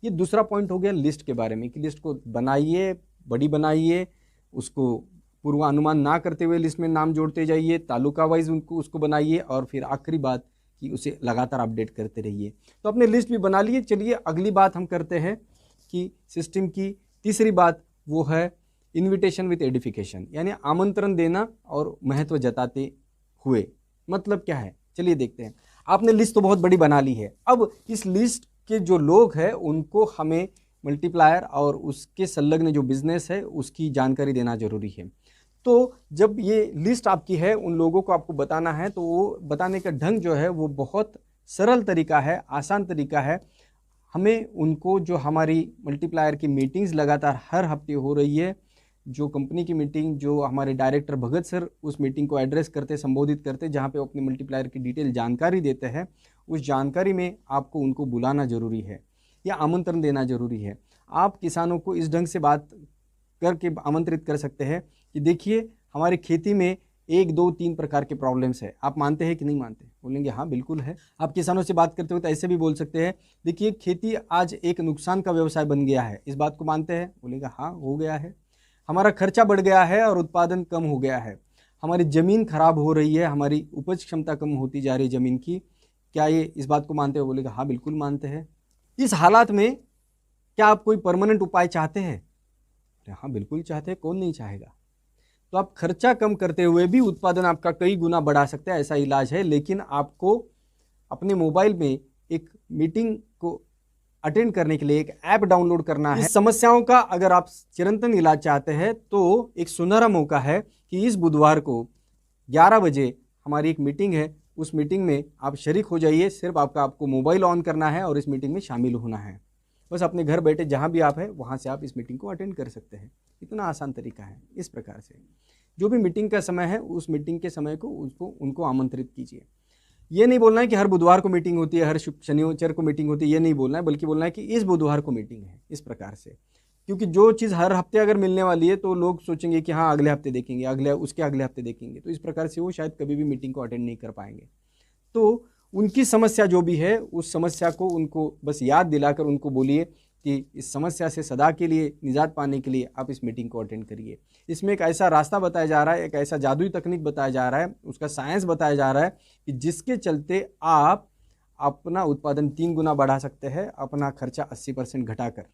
ये दूसरा पॉइंट हो गया लिस्ट के बारे में, कि लिस्ट को बनाइए, बड़ी बनाइए, उसको पूर्वानुमान ना करते हुए लिस्ट में नाम जोड़ते जाइए, तालुका वाइज उसको बनाइए, और फिर आखिरी बात कि उसे लगातार अपडेट करते रहिए। तो अपने लिस्ट भी बना लिए। चलिए अगली बात हम करते हैं कि सिस्टम की तीसरी बात, वो है इन्विटेशन विथ एडिफिकेशन, यानी आमंत्रण देना और महत्व जताते हुए। मतलब क्या है, चलिए देखते हैं। आपने लिस्ट तो बहुत बड़ी बना ली है, अब इस लिस्ट के जो लोग हैं उनको हमें मल्टीप्लायर और उसके संलग्न जो बिजनेस है उसकी जानकारी देना जरूरी है। तो जब ये लिस्ट आपकी है, उन लोगों को आपको बताना है, तो वो बताने का ढंग जो है वो बहुत सरल तरीका है, आसान तरीका है। हमें उनको जो हमारी मल्टीप्लायर की मीटिंग्स लगातार हर हफ्ते हो रही है, जो कंपनी की मीटिंग, जो हमारे डायरेक्टर भगत सर उस मीटिंग को एड्रेस करते, संबोधित करते, जहाँ पे अपनी मल्टीप्लायर की डिटेल जानकारी देते हैं, उस जानकारी में आपको उनको बुलाना जरूरी है या आमंत्रण देना जरूरी है। आप किसानों को इस ढंग से बात करके आमंत्रित कर सकते हैं कि देखिए हमारी खेती में 1, 2, 3 प्रकार के प्रॉब्लम्स है, आप मानते हैं कि नहीं मानते? बोलेंगे हाँ बिल्कुल है। आप किसानों से बात करते हो तो ऐसे भी बोल सकते हैं, देखिए खेती आज एक नुकसान का व्यवसाय बन गया है, इस बात को मानते हैं? बोलेंगे हाँ हो गया है। हमारा खर्चा बढ़ गया है और उत्पादन कम हो गया है, हमारी ज़मीन खराब हो रही है, हमारी उपज क्षमता कम होती जा रही है ज़मीन की, क्या ये इस बात को मानते हो? बोलेगा हाँ बिल्कुल मानते हैं। इस हालात में क्या आप कोई परमानेंट उपाय चाहते हैं? हाँ बिल्कुल चाहते हैं, कौन नहीं चाहेगा। तो आप खर्चा कम करते हुए भी उत्पादन आपका कई गुना बढ़ा सकते हैं, ऐसा इलाज है। लेकिन आपको अपने मोबाइल में एक मीटिंग को अटेंड करने के लिए एक ऐप डाउनलोड करना है। इस समस्याओं का अगर आप चिरंतन इलाज चाहते हैं तो एक सुनहरा मौका है कि इस बुधवार को 11 बजे हमारी एक मीटिंग है, उस मीटिंग में आप शरीक हो जाइए। सिर्फ आपको मोबाइल ऑन करना है और इस मीटिंग में शामिल होना है। बस अपने घर बैठे जहाँ भी आप हैं वहाँ से आप इस मीटिंग को अटेंड कर सकते हैं। इतना आसान तरीका है। इस प्रकार से जो भी मीटिंग का समय है, उस मीटिंग के समय को उनको आमंत्रित कीजिए। ये नहीं बोलना है कि हर बुधवार को मीटिंग होती है, हर शनिवार को मीटिंग होती है, ये नहीं बोलना है, बल्कि बोलना है कि इस बुधवार को मीटिंग है, इस प्रकार से। क्योंकि जो चीज़ हर हफ्ते अगर मिलने वाली है तो लोग सोचेंगे कि हाँ अगले हफ्ते देखेंगे, उसके अगले हफ्ते देखेंगे, तो इस प्रकार से वो शायद कभी भी मीटिंग को अटेंड नहीं कर पाएंगे। तो उनकी समस्या जो भी है, उस समस्या को उनको बस याद दिलाकर उनको बोलिए कि इस समस्या से सदा के लिए निजात पाने के लिए आप इस मीटिंग को अटेंड करिए। इसमें एक ऐसा रास्ता बताया जा रहा है, एक ऐसा जादुई तकनीक बताया जा रहा है, उसका साइंस बताया जा रहा है कि जिसके चलते आप अपना उत्पादन 3 गुना बढ़ा सकते हैं, अपना खर्चा 80% घटाकर।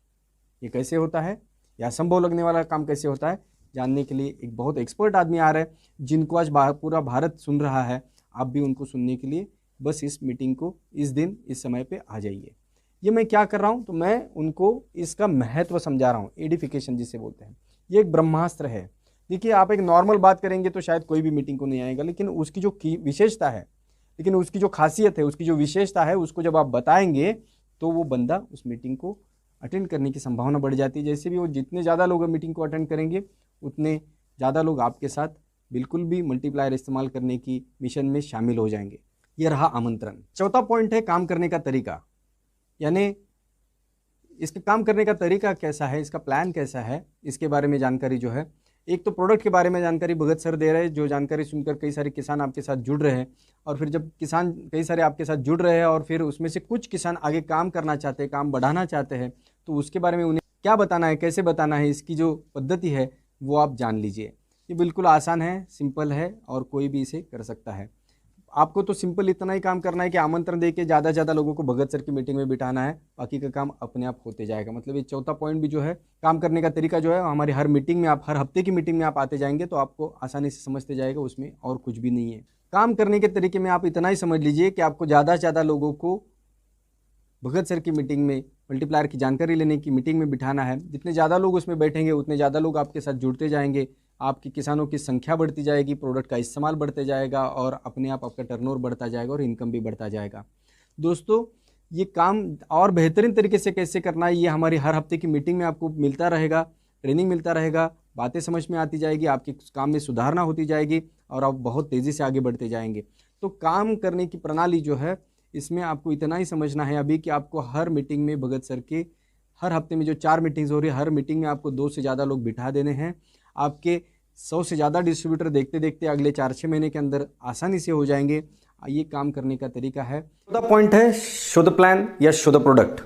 ये कैसे होता है, यह असंभव लगने वाला काम कैसे होता है, जानने के लिए एक बहुत एक्सपर्ट आदमी आ रहा है, जिनको आज पूरा भारत सुन रहा है। आप भी उनको सुनने के लिए बस इस मीटिंग को इस दिन इस समय पे आ जाइए। ये मैं क्या कर रहा हूँ, तो मैं उनको इसका महत्व समझा रहा हूँ, एडिफिकेशन जिसे बोलते हैं। ये एक ब्रह्मास्त्र है। देखिए आप एक नॉर्मल बात करेंगे तो शायद कोई भी मीटिंग को नहीं आएगा, लेकिन उसकी जो विशेषता है, लेकिन उसकी जो खासियत है, उसकी जो विशेषता है, उसको जब आप बताएंगे तो वो बंदा उस मीटिंग को अटेंड करने की संभावना बढ़ जाती है। जैसे भी वो जितने ज़्यादा लोग मीटिंग को अटेंड करेंगे उतने ज़्यादा लोग आपके साथ बिल्कुल भी मल्टीप्लायर इस्तेमाल करने की मिशन में शामिल हो जाएंगे। ये रहा आमंत्रण। चौथा पॉइंट है काम करने का तरीका, यानी इसके काम करने का तरीका कैसा है, इसका प्लान कैसा है, इसके बारे में जानकारी जो है। एक तो प्रोडक्ट के बारे में जानकारी भगत सर दे रहे हैं, जो जानकारी सुनकर कई सारे किसान आपके साथ जुड़ रहे हैं। और फिर जब किसान कई सारे आपके साथ जुड़ रहे हैं और फिर उसमें से कुछ किसान आगे काम करना चाहते हैं, काम बढ़ाना चाहते हैं, तो उसके बारे में उन्हें क्या बताना है, कैसे बताना है, इसकी जो पद्धति है वो आप जान लीजिए। ये बिल्कुल आसान है, सिंपल है और कोई भी इसे कर सकता है। आपको तो सिंपल इतना ही काम करना है कि आमंत्रण देके ज़्यादा से ज़्यादा लोगों को भगत सर की मीटिंग में बिठाना है, बाकी का काम अपने आप होते जाएगा। मतलब ये चौथा पॉइंट भी जो है, काम करने का तरीका जो है, हमारी हर मीटिंग में आप हर हफ्ते की मीटिंग में आप आते जाएंगे तो आपको आसानी से समझते जाएगा, उसमें और कुछ भी नहीं है। काम करने के तरीके में आप इतना ही समझ लीजिए कि आपको ज़्यादा से ज़्यादा लोगों को भगत सर की मीटिंग में, मल्टीप्लायर की जानकारी लेने की मीटिंग में बिठाना है। जितने ज़्यादा लोग उसमें बैठेंगे उतने ज़्यादा लोग आपके साथ जुड़ते जाएंगे, आपके किसानों की संख्या बढ़ती जाएगी, प्रोडक्ट का इस्तेमाल बढ़ते जाएगा और अपने आप आपका टर्नओवर बढ़ता जाएगा और इनकम भी बढ़ता जाएगा। दोस्तों ये काम और बेहतरीन तरीके से कैसे करना है, ये हमारी हर हफ्ते की मीटिंग में आपको मिलता रहेगा, ट्रेनिंग मिलता रहेगा, बातें समझ में आती जाएगी, आपके काम में सुधारना होती जाएगी और आप बहुत तेज़ी से आगे बढ़ते जाएंगे। तो काम करने की प्रणाली जो है, इसमें आपको इतना ही समझना है अभी कि आपको हर मीटिंग में भगत सर के हर हफ्ते में जो 4 मीटिंग्स हो रही है, हर मीटिंग में आपको 2 से ज़्यादा लोग बिठा देने हैं। आपके 100 से ज़्यादा डिस्ट्रीब्यूटर देखते देखते अगले 4-6 महीने के अंदर आसानी से हो जाएंगे। ये काम करने का तरीका है। चौथा पॉइंट है शो द प्लान या शो द प्रोडक्ट,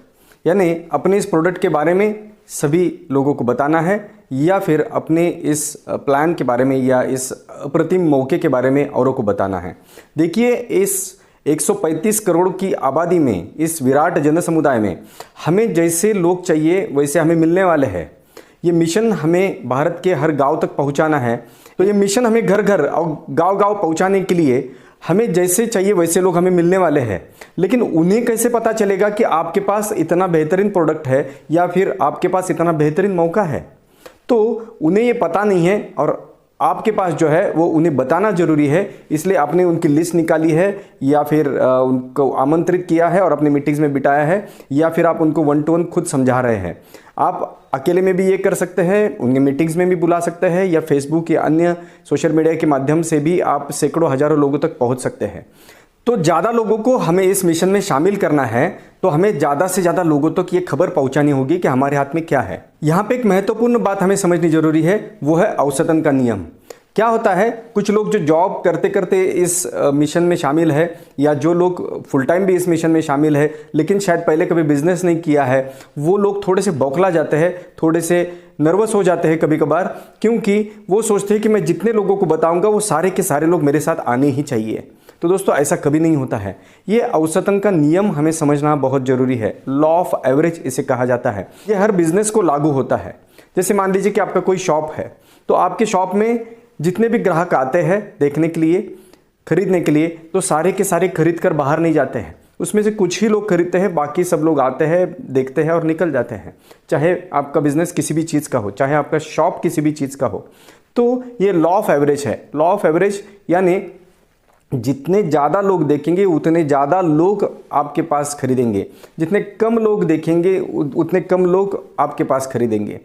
यानी अपने इस प्रोडक्ट के बारे में सभी लोगों को बताना है या फिर अपने इस प्लान के बारे में या इस अप्रतिम मौके के बारे में औरों को बताना है। देखिए इस 135 करोड़ की आबादी में, इस विराट जन समुदाय में हमें जैसे लोग चाहिए वैसे हमें मिलने वाले हैं। ये मिशन हमें भारत के हर गांव तक पहुंचाना है। तो ये मिशन हमें घर घर और गांव गांव पहुंचाने के लिए हमें जैसे चाहिए वैसे लोग हमें मिलने वाले हैं, लेकिन उन्हें कैसे पता चलेगा कि आपके पास इतना बेहतरीन प्रोडक्ट है या फिर आपके पास इतना बेहतरीन मौका है? तो उन्हें ये पता नहीं है और आपके पास जो है वो उन्हें बताना ज़रूरी है। इसलिए आपने उनकी लिस्ट निकाली है या फिर उनको आमंत्रित किया है और अपनी मीटिंग्स में बिठाया है, या फिर आप उनको 1 to 1 खुद समझा रहे हैं। आप अकेले में भी ये कर सकते हैं, उनके मीटिंग्स में भी बुला सकते हैं, या फेसबुक या अन्य सोशल मीडिया के माध्यम से भी आप सैकड़ों हज़ारों लोगों तक पहुंच सकते हैं। तो ज़्यादा लोगों को हमें इस मिशन में शामिल करना है, तो हमें ज़्यादा से ज़्यादा लोगों तक ये खबर पहुंचानी होगी कि हमारे हाथ में क्या है। यहाँ पे एक महत्वपूर्ण बात हमें समझनी जरूरी है, वो है औसतन का नियम। क्या होता है, कुछ लोग जो जॉब करते करते इस मिशन में शामिल है, या जो लोग फुल टाइम भी इस मिशन में शामिल है लेकिन शायद पहले कभी बिजनेस नहीं किया है, वो लोग थोड़े से बौखला जाते हैं, थोड़े से नर्वस हो जाते हैं कभी कभार, क्योंकि वो सोचते हैं कि मैं जितने लोगों को बताऊंगा वो सारे के सारे लोग मेरे साथ आने ही चाहिए। तो दोस्तों ऐसा कभी नहीं होता है। ये औसतन का नियम हमें समझना बहुत ज़रूरी है। लॉ ऑफ एवरेज इसे कहा जाता है। ये हर बिजनेस को लागू होता है। जैसे मान लीजिए कि आपका कोई शॉप है, तो आपके शॉप में जितने भी ग्राहक आते हैं देखने के लिए, खरीदने के लिए, तो सारे के सारे खरीद कर बाहर नहीं जाते हैं। उसमें से कुछ ही लोग खरीदते हैं, बाकी सब लोग आते हैं, देखते हैं और निकल जाते हैं। चाहे आपका बिजनेस किसी भी चीज़ का हो, चाहे आपका शॉप किसी भी चीज़ का हो। तो ये लॉ ऑफ एवरेज है। लॉ ऑफ एवरेज यानी जितने ज़्यादा लोग देखेंगे उतने ज़्यादा लोग आपके पास खरीदेंगे, जितने कम लोग देखेंगे उतने कम लोग आपके पास खरीदेंगे।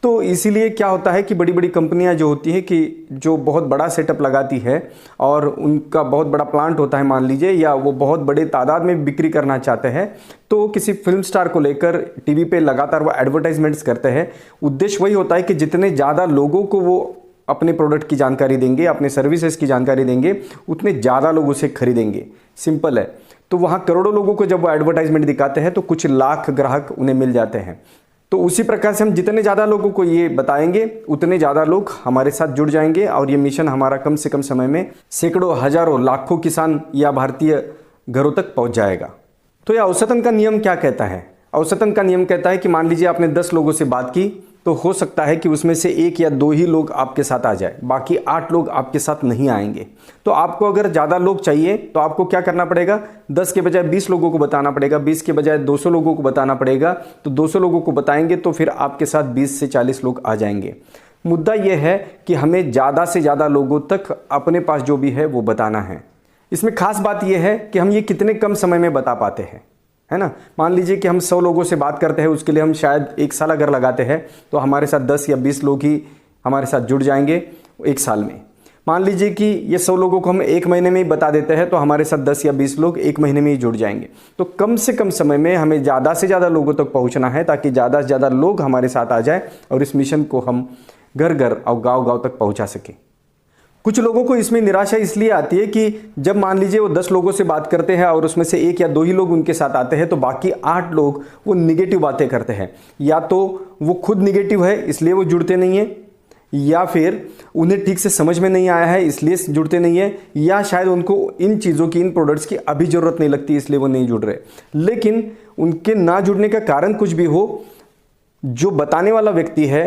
तो इसीलिए क्या होता है कि बड़ी बड़ी कंपनियां जो होती हैं कि जो बहुत बड़ा सेटअप लगाती है और उनका बहुत बड़ा प्लांट होता है मान लीजिए, या वो बहुत बड़े तादाद में बिक्री करना चाहते हैं, तो किसी फिल्म स्टार को लेकर टीवी पे लगातार वो एडवर्टाइजमेंट्स करते हैं। उद्देश्य वही होता है कि जितने ज़्यादा लोगों को वो अपने प्रोडक्ट की जानकारी देंगे, अपने सर्विसेज की जानकारी देंगे, उतने ज़्यादा लोग उसे खरीदेंगे। सिंपल है। तो वहाँ करोड़ों लोगों को जब वो एडवर्टाइजमेंट दिखाते हैं तो कुछ लाख ग्राहक उन्हें मिल जाते हैं। तो उसी प्रकार से हम जितने ज़्यादा लोगों को ये बताएंगे उतने ज़्यादा लोग हमारे साथ जुड़ जाएंगे, और ये मिशन हमारा कम से कम समय में सैकड़ों, हजारों, लाखों किसान या भारतीय घरों तक पहुँच जाएगा। तो यह औसतन का नियम क्या कहता है? औसतन का नियम कहता है कि मान लीजिए आपने 10 लोगों से बात की, तो हो सकता है कि उसमें से 1 या 2 ही लोग आपके साथ आ जाए, बाकी 8 लोग आपके साथ नहीं आएंगे। तो आपको अगर ज़्यादा लोग चाहिए तो आपको क्या करना पड़ेगा? 10 के बजाय 20 लोगों को बताना पड़ेगा, 20 के बजाय 200 लोगों को बताना पड़ेगा। तो 200 लोगों को बताएंगे तो फिर आपके साथ 20 से 40 लोग आ जाएंगे। मुद्दा यह है कि हमें ज़्यादा से ज़्यादा लोगों तक अपने पास जो भी है वो बताना है। इसमें खास बात यह है कि हम ये कितने कम समय में बता पाते हैं, है ना। मान लीजिए कि हम 100 लोगों से बात करते हैं, उसके लिए हम शायद 1 साल अगर लगाते हैं, तो हमारे साथ 10 या 20 लोग ही हमारे साथ जुड़ जाएंगे 1 साल में। मान लीजिए कि ये 100 लोगों को हम 1 महीने में ही बता देते हैं, तो हमारे साथ 10 या 20 लोग 1 महीने में ही जुड़ जाएंगे। तो कम से कम समय में हमें ज़्यादा से ज़्यादा लोगों तक पहुँचना है, ताकि ज़्यादा से ज़्यादा लोग हमारे साथ आ जाए और इस मिशन को हम घर घर और गाँव गाँव तक पहुँचा सकें। कुछ लोगों को इसमें निराशा इसलिए आती है कि जब मान लीजिए वो 10 लोगों से बात करते हैं और उसमें से 1 या 2 ही लोग उनके साथ आते हैं, तो बाकी 8 लोग वो निगेटिव बातें करते हैं। या तो वो खुद निगेटिव है इसलिए वो जुड़ते नहीं है, या फिर उन्हें ठीक से समझ में नहीं आया है इसलिए जुड़ते नहीं है, या शायद उनको इन चीज़ों की, इन प्रोडक्ट्स की अभी ज़रूरत नहीं लगती इसलिए वो नहीं जुड़ रहे। लेकिन उनके ना जुड़ने का कारण कुछ भी हो, जो बताने वाला व्यक्ति है,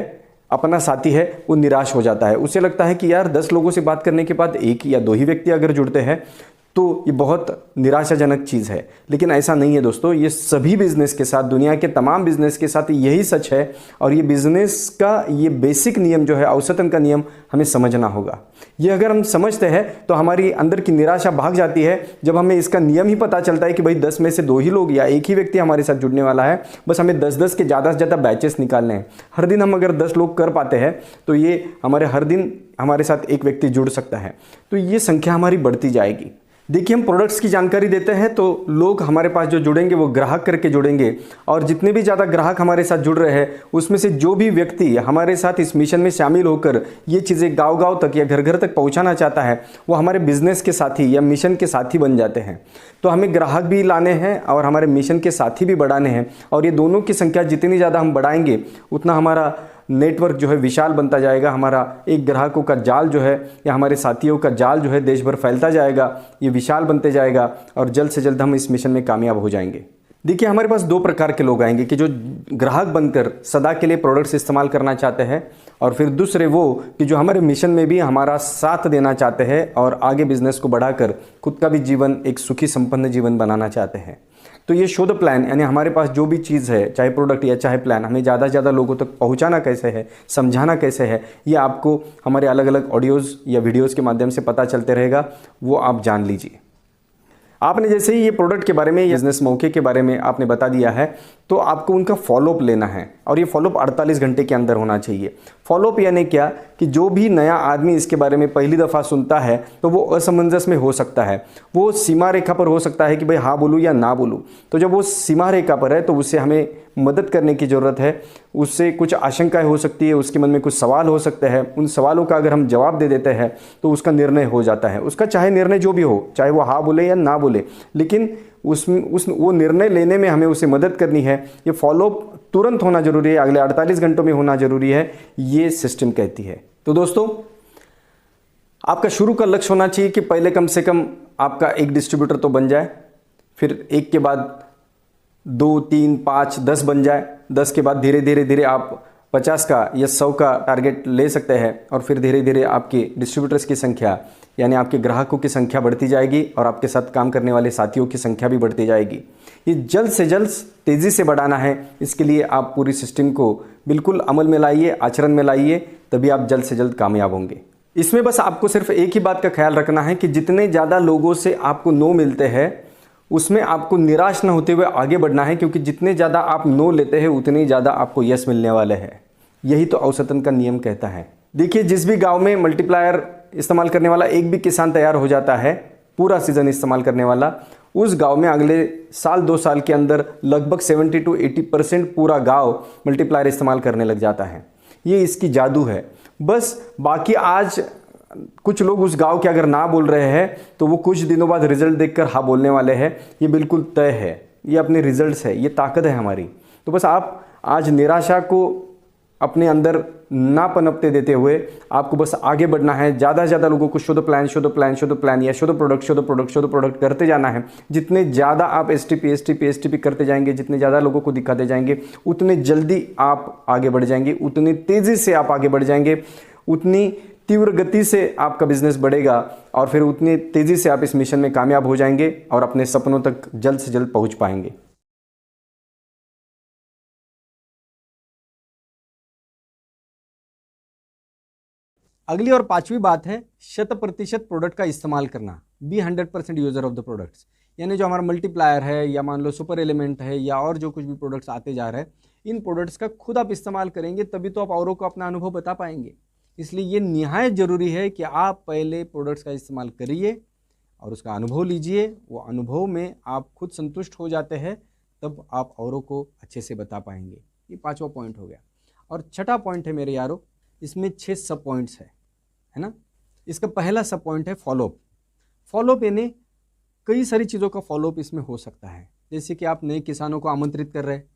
अपना साथी है, वो निराश हो जाता है। उसे लगता है कि यार 10 लोगों से बात करने के बाद 1 या 2 ही व्यक्ति अगर जुड़ते हैं तो ये बहुत निराशाजनक चीज़ है। लेकिन ऐसा नहीं है दोस्तों, ये सभी बिजनेस के साथ, दुनिया के तमाम बिजनेस के साथ यही सच है। और ये बिजनेस का ये बेसिक नियम जो है, औसतन का नियम, हमें समझना होगा। ये अगर हम समझते हैं तो हमारी अंदर की निराशा भाग जाती है। जब हमें इसका नियम ही पता चलता है कि भाई 10 में से 2 ही लोग या 1 ही व्यक्ति हमारे साथ जुड़ने वाला है, बस हमें 10-10 के ज़्यादा से ज़्यादा बैचेस निकालने हैं। हर दिन हम अगर 10 लोग कर पाते हैं तो ये हमारे हर दिन हमारे साथ 1 व्यक्ति जुड़ सकता है। तो ये संख्या हमारी बढ़ती जाएगी। देखिए, हम प्रोडक्ट्स की जानकारी देते हैं तो लोग हमारे पास जो जुड़ेंगे वो ग्राहक करके जुड़ेंगे, और जितने भी ज़्यादा ग्राहक हमारे साथ जुड़ रहे हैं उसमें से जो भी व्यक्ति हमारे साथ इस मिशन में शामिल होकर ये चीज़ें गांव-गांव तक या घर-घर तक पहुंचाना चाहता है, वो हमारे बिजनेस के साथी या मिशन के साथी बन जाते हैं। तो हमें ग्राहक भी लाने हैं और हमारे मिशन के साथी भी बढ़ाने हैं, और ये दोनों की संख्या जितनी ज़्यादा हम बढ़ाएंगे उतना हमारा नेटवर्क जो है विशाल बनता जाएगा। हमारा एक ग्राहकों का जाल जो है या हमारे साथियों का जाल जो है देश भर फैलता जाएगा, ये विशाल बनते जाएगा, और जल्द से जल्द हम इस मिशन में कामयाब हो जाएंगे। देखिए, हमारे पास दो प्रकार के लोग आएंगे कि जो ग्राहक बनकर सदा के लिए प्रोडक्ट्स इस्तेमाल करना चाहते हैं, और फिर दूसरे वो कि जो हमारे मिशन में भी हमारा साथ देना चाहते हैं और आगे बिजनेस को बढ़ाकर खुद का भी जीवन एक सुखी संपन्न जीवन बनाना चाहते हैं। तो ये शो द प्लान, यानी हमारे पास जो भी चीज़ है, चाहे प्रोडक्ट या चाहे प्लान, हमें ज़्यादा से ज़्यादा लोगों तक पहुंचाना कैसे है, समझाना कैसे है, ये आपको हमारे अलग अलग ऑडियोज़ या वीडियोज़ के माध्यम से पता चलते रहेगा, वो आप जान लीजिए। आपने जैसे ही ये प्रोडक्ट के बारे में, बिजनेस मौके के बारे में आपने बता दिया है, तो आपको उनका फॉलोअप लेना है, और ये फॉलोअप 48 घंटे के अंदर होना चाहिए। फॉलोअप यानी क्या कि जो भी नया आदमी इसके बारे में पहली दफ़ा सुनता है तो वो असमंजस में हो सकता है, वो सीमा रेखा पर हो सकता है कि भाई हाँ बोलूँ या ना बोलूँ। तो जब वो सीमा रेखा पर है तो उससे हमें मदद करने की ज़रूरत है। उससे कुछ आशंकाएं हो सकती है, उसके मन में कुछ सवाल हो सकते हैं, उन सवालों का अगर हम जवाब दे देते हैं तो उसका निर्णय हो जाता है। उसका चाहे निर्णय जो भी हो, चाहे वो हाँ बोले या ना बोले, लेकिन वो निर्णय लेने में हमें उसे मदद करनी है। ये फॉलोअप तुरंत होना जरूरी है, अगले 48 घंटों में होना जरूरी है, ये सिस्टम कहती है। तो दोस्तों, आपका शुरू का लक्ष्य होना चाहिए कि पहले कम से कम आपका एक डिस्ट्रीब्यूटर तो बन जाए, फिर एक के बाद 2, 3, 5, 10 बन जाए, 10 के बाद धीरे धीरे धीरे आप 50 का या 100 का टारगेट ले सकते हैं, और फिर धीरे धीरे आपके डिस्ट्रीब्यूटर्स की संख्या, यानी आपके ग्राहकों की संख्या बढ़ती जाएगी और आपके साथ काम करने वाले साथियों की संख्या भी बढ़ती जाएगी। ये जल्द से जल्द तेज़ी से बढ़ाना है। इसके लिए आप पूरी सिस्टम को बिल्कुल अमल में लाइए, आचरण में लाइए, तभी आप जल्द से जल्द कामयाब होंगे। इसमें बस आपको सिर्फ एक ही बात का ख्याल रखना है कि जितने ज़्यादा लोगों से आपको नो मिलते हैं उसमें आपको निराश न होते हुए आगे बढ़ना है, क्योंकि जितने ज़्यादा आप नो लेते हैं उतने ज़्यादा आपको यस मिलने वाले हैं। यही तो औसतन का नियम कहता है। देखिए, जिस भी गांव में मल्टीप्लायर इस्तेमाल करने वाला एक भी किसान तैयार हो जाता है, पूरा सीजन इस्तेमाल करने वाला, उस गांव में अगले साल 2 साल के अंदर लगभग 70 to 80% पूरा गांव मल्टीप्लायर इस्तेमाल करने लग जाता है। ये इसकी जादू है। बस बाकी आज कुछ लोग उस गांव के अगर ना बोल रहे हैं तो वो कुछ दिनों बाद रिजल्ट देखकर हाँ बोलने वाले हैं, ये बिल्कुल तय है। ये अपने रिजल्ट्स है, ये ताकत है हमारी। तो बस आप आज निराशा को अपने अंदर ना पनपते देते हुए आपको बस आगे बढ़ना है। ज़्यादा से ज़्यादा लोगों को show the plan, show the plan, show the plan, या show the product, show the product, show the product करते जाना है। जितने ज़्यादा आप एसटीपी करते जाएंगे, जितने ज़्यादा लोगों को दिखाते जाएंगे, उतने जल्दी आप आगे बढ़ जाएंगे, उतनी तेज़ी से आप आगे बढ़ जाएंगे, उतनी तीव्र गति से आपका बिजनेस बढ़ेगा, और फिर उतनी तेज़ी से आप इस मिशन में कामयाब हो जाएंगे और अपने सपनों तक जल्द से जल्द पहुंच पाएंगे। अगली और 5वीं बात है 100% प्रोडक्ट का इस्तेमाल करना। Be 100% user of the products, यानी जो हमारा मल्टीप्लायर है या मान लो सुपर एलिमेंट है या और जो कुछ भी प्रोडक्ट्स आते जा रहे हैं, इन प्रोडक्ट्स का खुद आप इस्तेमाल करेंगे तभी तो आप औरों को अपना अनुभव बता पाएंगे। इसलिए ये निहायत ज़रूरी है कि आप पहले प्रोडक्ट्स का इस्तेमाल करिए और उसका अनुभव लीजिए। वो अनुभव में आप खुद संतुष्ट हो जाते हैं, तब आप औरों को अच्छे से बता पाएंगे। ये 5वां पॉइंट हो गया। और 6ठा पॉइंट है मेरे यारों, इसमें 6 सब पॉइंट्स है ना। इसका पहला सब पॉइंट है फॉलोअप। फॉलोअप यानी कई सारी चीज़ों का फॉलोअप इसमें हो सकता है। जैसे कि आप नए किसानों को आमंत्रित कर रहे हैं,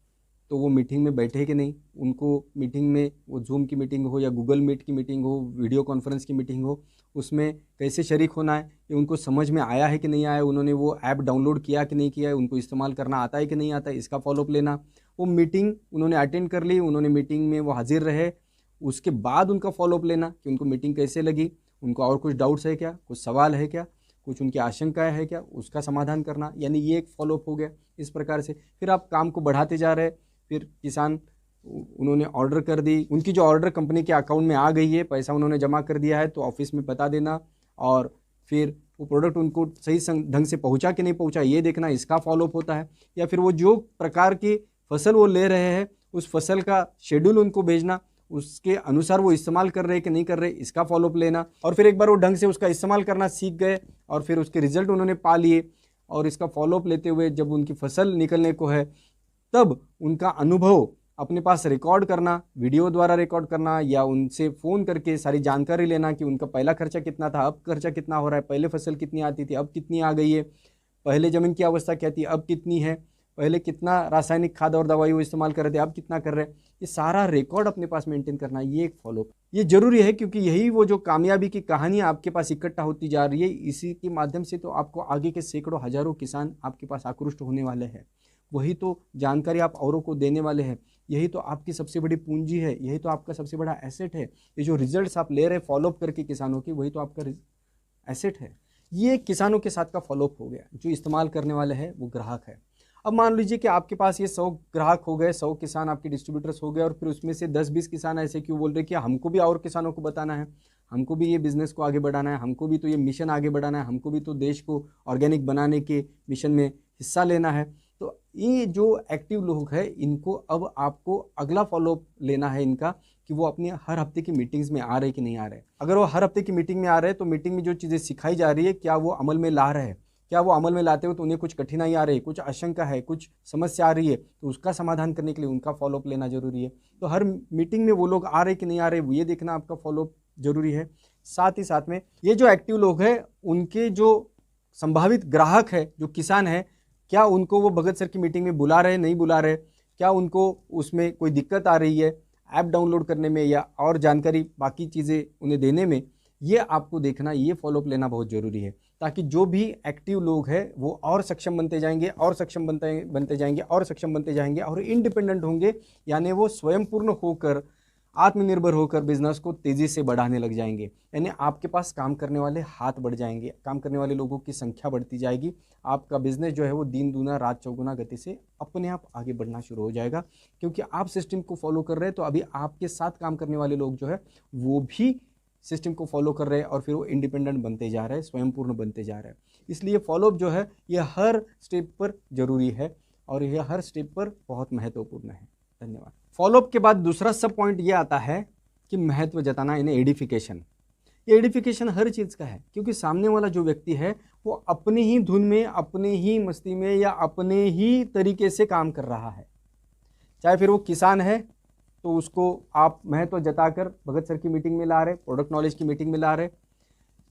तो वो मीटिंग में बैठे कि नहीं, उनको मीटिंग में, वो जूम की मीटिंग हो या गूगल मीट की मीटिंग हो, वीडियो कॉन्फ्रेंस की मीटिंग हो, उसमें कैसे शरीक होना है, ये उनको समझ में आया है कि नहीं आया, उन्होंने वो ऐप डाउनलोड किया कि नहीं किया है, उनको इस्तेमाल करना आता है कि नहीं आता है, इसका फॉलोअप लेना। वो मीटिंग उन्होंने अटेंड कर ली, उन्होंने मीटिंग में वो हाजिर रहे, उसके बाद उनका फॉलोअप लेना कि उनको मीटिंग कैसे लगी, उनको और कुछ डाउट्स है क्या, कुछ सवाल है क्या, कुछ उनकी आशंकाएं है क्या, उसका समाधान करना, यानी ये एक फॉलोअप हो गया। इस प्रकार से फिर आप काम को बढ़ाते जा रहे हैं। फिर किसान, उन्होंने ऑर्डर कर दी, उनकी जो ऑर्डर कंपनी के अकाउंट में आ गई है, पैसा उन्होंने जमा कर दिया है, तो ऑफिस में बता देना, और फिर वो प्रोडक्ट उनको सही ढंग से पहुंचा कि नहीं पहुंचा ये देखना, इसका फॉलोअप होता है। या फिर वो जो प्रकार की फसल वो ले रहे हैं, उस फसल का शेड्यूल उनको भेजना, उसके अनुसार वो इस्तेमाल कर रहे हैं कि नहीं कर रहे, इसका फॉलोअप लेना। और फिर एक बार वो ढंग से उसका इस्तेमाल करना सीख गए और फिर उसके रिजल्ट उन्होंने पा लिए, और इसका फॉलोअप लेते हुए जब उनकी फसल निकलने को है, तब उनका अनुभव अपने पास रिकॉर्ड करना, वीडियो द्वारा रिकॉर्ड करना, या उनसे फ़ोन करके सारी जानकारी लेना कि उनका पहला खर्चा कितना था, अब खर्चा कितना हो रहा है, पहले फसल कितनी आती थी, अब कितनी आ गई है, पहले ज़मीन की अवस्था क्या थी, अब कितनी है, पहले कितना रासायनिक खाद और दवाई वो इस्तेमाल कर रहे थे, अब कितना कर रहे हैं, ये सारा रिकॉर्ड अपने पास मेंटेन करना, ये एक फॉलोअप। ये जरूरी है, क्योंकि यही वो जो कामयाबी की कहानी आपके पास इकट्ठा होती जा रही है, इसी के माध्यम से तो आपको आगे के सैकड़ों हजारों किसान आपके पास आकृष्ट होने वाले हैं। वही तो जानकारी आप औरों को देने वाले हैं, यही तो आपकी सबसे बड़ी पूंजी है, यही तो आपका सबसे बड़ा एसेट है। ये जो रिजल्ट्स आप ले रहे हैं फॉलोअप करके किसानों की, वही तो आपका एसेट है। ये किसानों के साथ का फॉलोअप हो गया। जो इस्तेमाल करने वाले हैं वो ग्राहक है। अब मान लीजिए कि आपके पास ये 100 ग्राहक हो गए, 100 किसान आपके डिस्ट्रीब्यूटर्स हो गए, और फिर उसमें से 10-20 किसान ऐसे क्यों बोल रहे कि हमको भी और किसानों को बताना है, हमको भी ये बिजनेस को आगे बढ़ाना है, हमको भी तो ये मिशन आगे बढ़ाना है, हमको भी तो देश को ऑर्गेनिक बनाने के मिशन में हिस्सा लेना है। तो ये जो एक्टिव लोग हैं इनको अब आपको अगला फॉलोअप लेना है इनका, कि वो अपनी हर हफ्ते की मीटिंग्स में आ रहे कि नहीं आ रहे। अगर वो हर हफ्ते की मीटिंग में आ रहे हैं तो मीटिंग में जो चीज़ें सिखाई जा रही है क्या वो अमल में ला रहे हैं, क्या वो अमल में लाते हुए तो उन्हें कुछ कठिनाई आ रही है, कुछ आशंका है, कुछ समस्या आ रही है, तो उसका समाधान करने के लिए उनका फॉलोअप लेना जरूरी है। तो हर मीटिंग में वो लोग आ रहे कि नहीं आ रहे ये देखना आपका फॉलोअप जरूरी है। साथ ही साथ में ये जो एक्टिव लोग हैं उनके जो संभावित ग्राहक है, जो किसान है, क्या उनको वो भगत सर की मीटिंग में बुला रहे नहीं बुला रहे, क्या उनको उसमें कोई दिक्कत आ रही है ऐप डाउनलोड करने में या और जानकारी बाकी चीज़ें उन्हें देने में, ये आपको देखना, ये फॉलोअप लेना बहुत ज़रूरी है, ताकि जो भी एक्टिव लोग हैं वो और सक्षम बनते जाएंगे, और सक्षम बनते जाएंगे, और सक्षम बनते जाएंगे, और इंडिपेंडेंट होंगे, यानी वो स्वयं पूर्ण होकर, आत्मनिर्भर होकर बिजनेस को तेज़ी से बढ़ाने लग जाएंगे। यानी आपके पास काम करने वाले हाथ बढ़ जाएंगे, काम करने वाले लोगों की संख्या बढ़ती जाएगी, आपका बिजनेस जो है वो दिन दूना रात चौगुना गति से अपने आप आगे बढ़ना शुरू हो जाएगा, क्योंकि आप सिस्टम को फॉलो कर रहे हैं। तो अभी आपके साथ काम करने वाले लोग जो है वो भी सिस्टम को फॉलो कर रहे हैं, और फिर वो इंडिपेंडेंट बनते जा रहे हैं, स्वयंपूर्ण बनते जा रहे हैं। इसलिए फॉलोअप जो है ये हर स्टेप पर जरूरी है, और यह हर स्टेप पर बहुत महत्वपूर्ण है। धन्यवाद। फॉलोअप के बाद दूसरा सब पॉइंट ये आता है कि महत्व जताना, यानी एडिफिकेशन। ये एडिफिकेशन हर चीज़ का है, क्योंकि सामने वाला जो व्यक्ति है वो अपनी ही धुन में, अपने ही मस्ती में, या अपने ही तरीके से काम कर रहा है। चाहे फिर वो किसान है तो उसको आप महत्व जताकर भगत सर की मीटिंग में ला रहे, प्रोडक्ट नॉलेज की मीटिंग में ला रहे,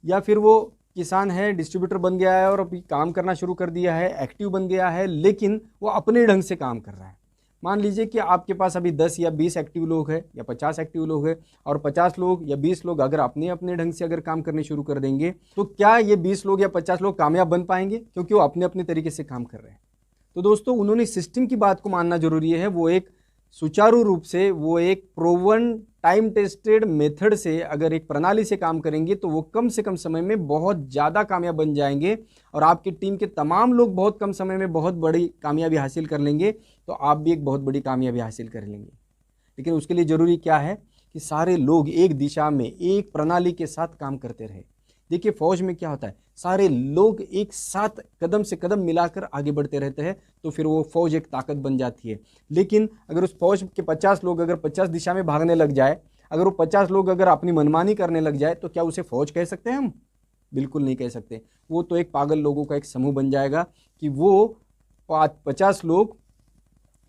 या फिर वो किसान है, डिस्ट्रीब्यूटर बन गया है और अभी काम करना शुरू कर दिया है, एक्टिव बन गया है, लेकिन वो अपने ढंग से काम कर रहा है। मान लीजिए कि आपके पास अभी 10 या 20 एक्टिव लोग हैं या 50 एक्टिव लोग हैं, और 50 लोग या 20 लोग अगर अपने अपने ढंग से अगर काम करने शुरू कर देंगे, तो क्या ये 20 लोग या 50 लोग कामयाब बन पाएंगे? क्योंकि वो अपने अपने तरीके से काम कर रहे हैं। तो दोस्तों, उन्होंने सिस्टम की बात को मानना जरूरी है। वो एक सुचारू रूप से, वो एक प्रोवन टाइम टेस्टेड मेथड से अगर एक प्रणाली से काम करेंगे तो वो कम से कम समय में बहुत ज़्यादा कामयाब बन जाएंगे, और आपकी टीम के तमाम लोग बहुत कम समय में बहुत बड़ी कामयाबी हासिल कर लेंगे, तो आप भी एक बहुत बड़ी कामयाबी हासिल कर लेंगे। लेकिन उसके लिए ज़रूरी क्या है कि सारे लोग एक दिशा में, एक प्रणाली के साथ काम करते रहे। देखिए फौज में क्या होता है, सारे लोग एक साथ कदम से कदम मिलाकर आगे बढ़ते रहते हैं, तो फिर वो फौज एक ताकत बन जाती है। लेकिन अगर उस फौज के 50 लोग अगर 50 दिशा में भागने लग जाए, अगर वो 50 लोग अगर अपनी मनमानी करने लग जाए, तो क्या उसे फौज कह सकते हैं हम? बिल्कुल नहीं कह सकते। वो तो एक पागल लोगों का एक समूह बन जाएगा, कि वो 50 लोग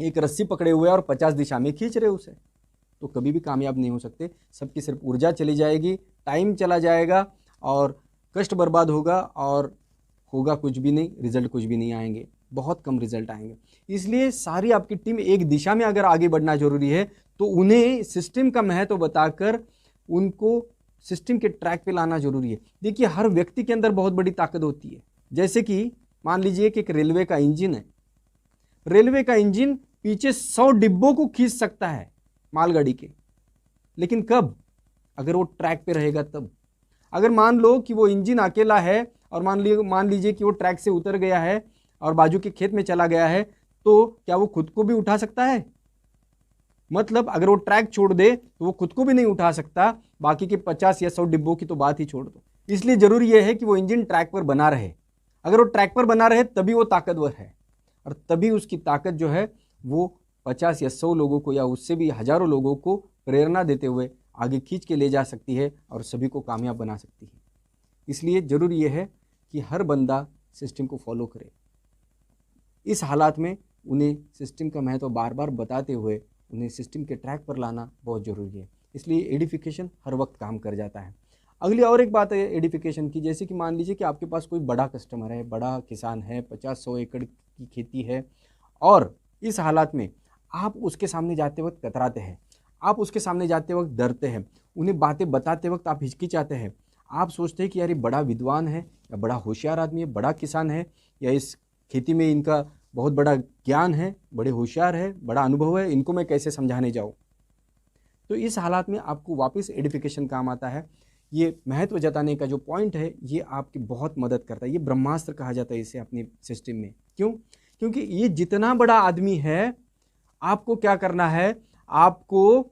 एक रस्सी पकड़े हुए और 50 दिशा में खींच रहे उसे, तो कभी भी कामयाब नहीं हो सकते। सबकी सिर्फ ऊर्जा चली जाएगी, टाइम चला जाएगा, और कष्ट बर्बाद होगा, और होगा कुछ भी नहीं, रिजल्ट कुछ भी नहीं आएंगे, बहुत कम रिजल्ट आएंगे। इसलिए सारी आपकी टीम एक दिशा में अगर आगे बढ़ना जरूरी है, तो उन्हें सिस्टम का महत्व बताकर उनको सिस्टम के ट्रैक पे लाना जरूरी है। देखिए हर व्यक्ति के अंदर बहुत बड़ी ताकत होती है। जैसे कि मान लीजिए कि एक रेलवे का इंजन है, रेलवे का इंजन पीछे 100 डिब्बों को खींच सकता है मालगाड़ी के, लेकिन कब? अगर वो ट्रैक पे रहेगा तब। अगर मान लो कि वो इंजन अकेला है, और मान लीजिए कि वो ट्रैक से उतर गया है और बाजू के खेत में चला गया है, तो क्या वो खुद को भी उठा सकता है? मतलब अगर वो ट्रैक छोड़ दे तो वो खुद को भी नहीं उठा सकता, बाकी के 50 या 100 डिब्बों की तो बात ही छोड़ दो। इसलिए जरूरी यह है कि वो इंजन ट्रैक पर बना रहे। अगर वो ट्रैक पर बना रहे तभी वो ताकतवर है, और तभी उसकी ताकत जो है वो 50 या 100 लोगों को, या उससे भी हजारों लोगों को प्रेरणा देते हुए आगे खींच के ले जा सकती है, और सभी को कामयाब बना सकती है। इसलिए जरूरी यह है कि हर बंदा सिस्टम को फॉलो करे। इस हालात में उन्हें सिस्टम का महत्व बार बार बताते हुए उन्हें सिस्टम के ट्रैक पर लाना बहुत ज़रूरी है। इसलिए एडिफिकेशन हर वक्त काम कर जाता है। अगली और एक बात है एडिफिकेशन की, जैसे कि मान लीजिए कि आपके पास कोई बड़ा कस्टमर है, बड़ा किसान है, 50-100 एकड़ की खेती है, और इस हालात में आप उसके सामने जाते वक्त कतराते हैं, आप उसके सामने जाते वक्त डरते हैं, उन्हें बातें बताते वक्त आप हिचकिचाते हैं, आप सोचते हैं कि यार ये बड़ा विद्वान है, या बड़ा होशियार आदमी है, बड़ा किसान है, या इस खेती में इनका बहुत बड़ा ज्ञान है, बड़े होशियार है, बड़ा अनुभव है, इनको मैं कैसे समझाने जाऊँ। तो इस हालात में आपको वापस एडिफिकेशन काम आता है। ये महत्व जताने का जो पॉइंट है ये आपकी बहुत मदद करता है। ये ब्रह्मास्त्र कहा जाता है इसे अपने सिस्टम में। क्यों? क्योंकि ये जितना बड़ा आदमी है, आपको क्या करना है, आपको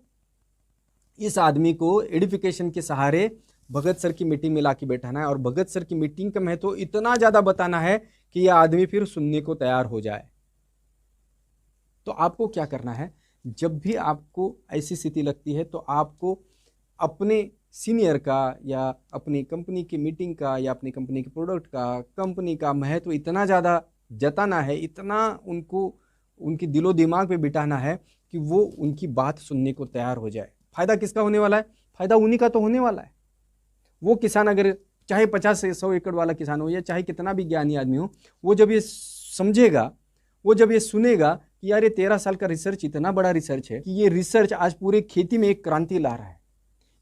इस आदमी को एडिफिकेशन के सहारे भगत सर की मीटिंग में लाके बैठाना है, और भगत सर की मीटिंग का महत्व इतना ज्यादा बताना है कि यह आदमी फिर सुनने को तैयार हो जाए। तो आपको क्या करना है, जब भी आपको ऐसी स्थिति लगती है तो आपको अपने सीनियर का या अपनी कंपनी की मीटिंग का या अपनी कंपनी के प्रोडक्ट का, कंपनी का महत्व इतना ज़्यादा जताना है, इतना उनको उनकी दिलो दिमाग पे बिठाना है कि वो उनकी बात सुनने को तैयार हो जाए। फायदा किसका होने वाला है? फायदा उन्हीं का तो होने वाला है। वो किसान अगर चाहे 50 से 100 एकड़ वाला किसान हो या चाहे कितना भी ज्ञानी आदमी हो, वो जब ये समझेगा, वो जब ये सुनेगा कि यार ये 13 साल का रिसर्च इतना बड़ा रिसर्च है कि ये रिसर्च आज पूरे खेती में एक क्रांति ला रहा है,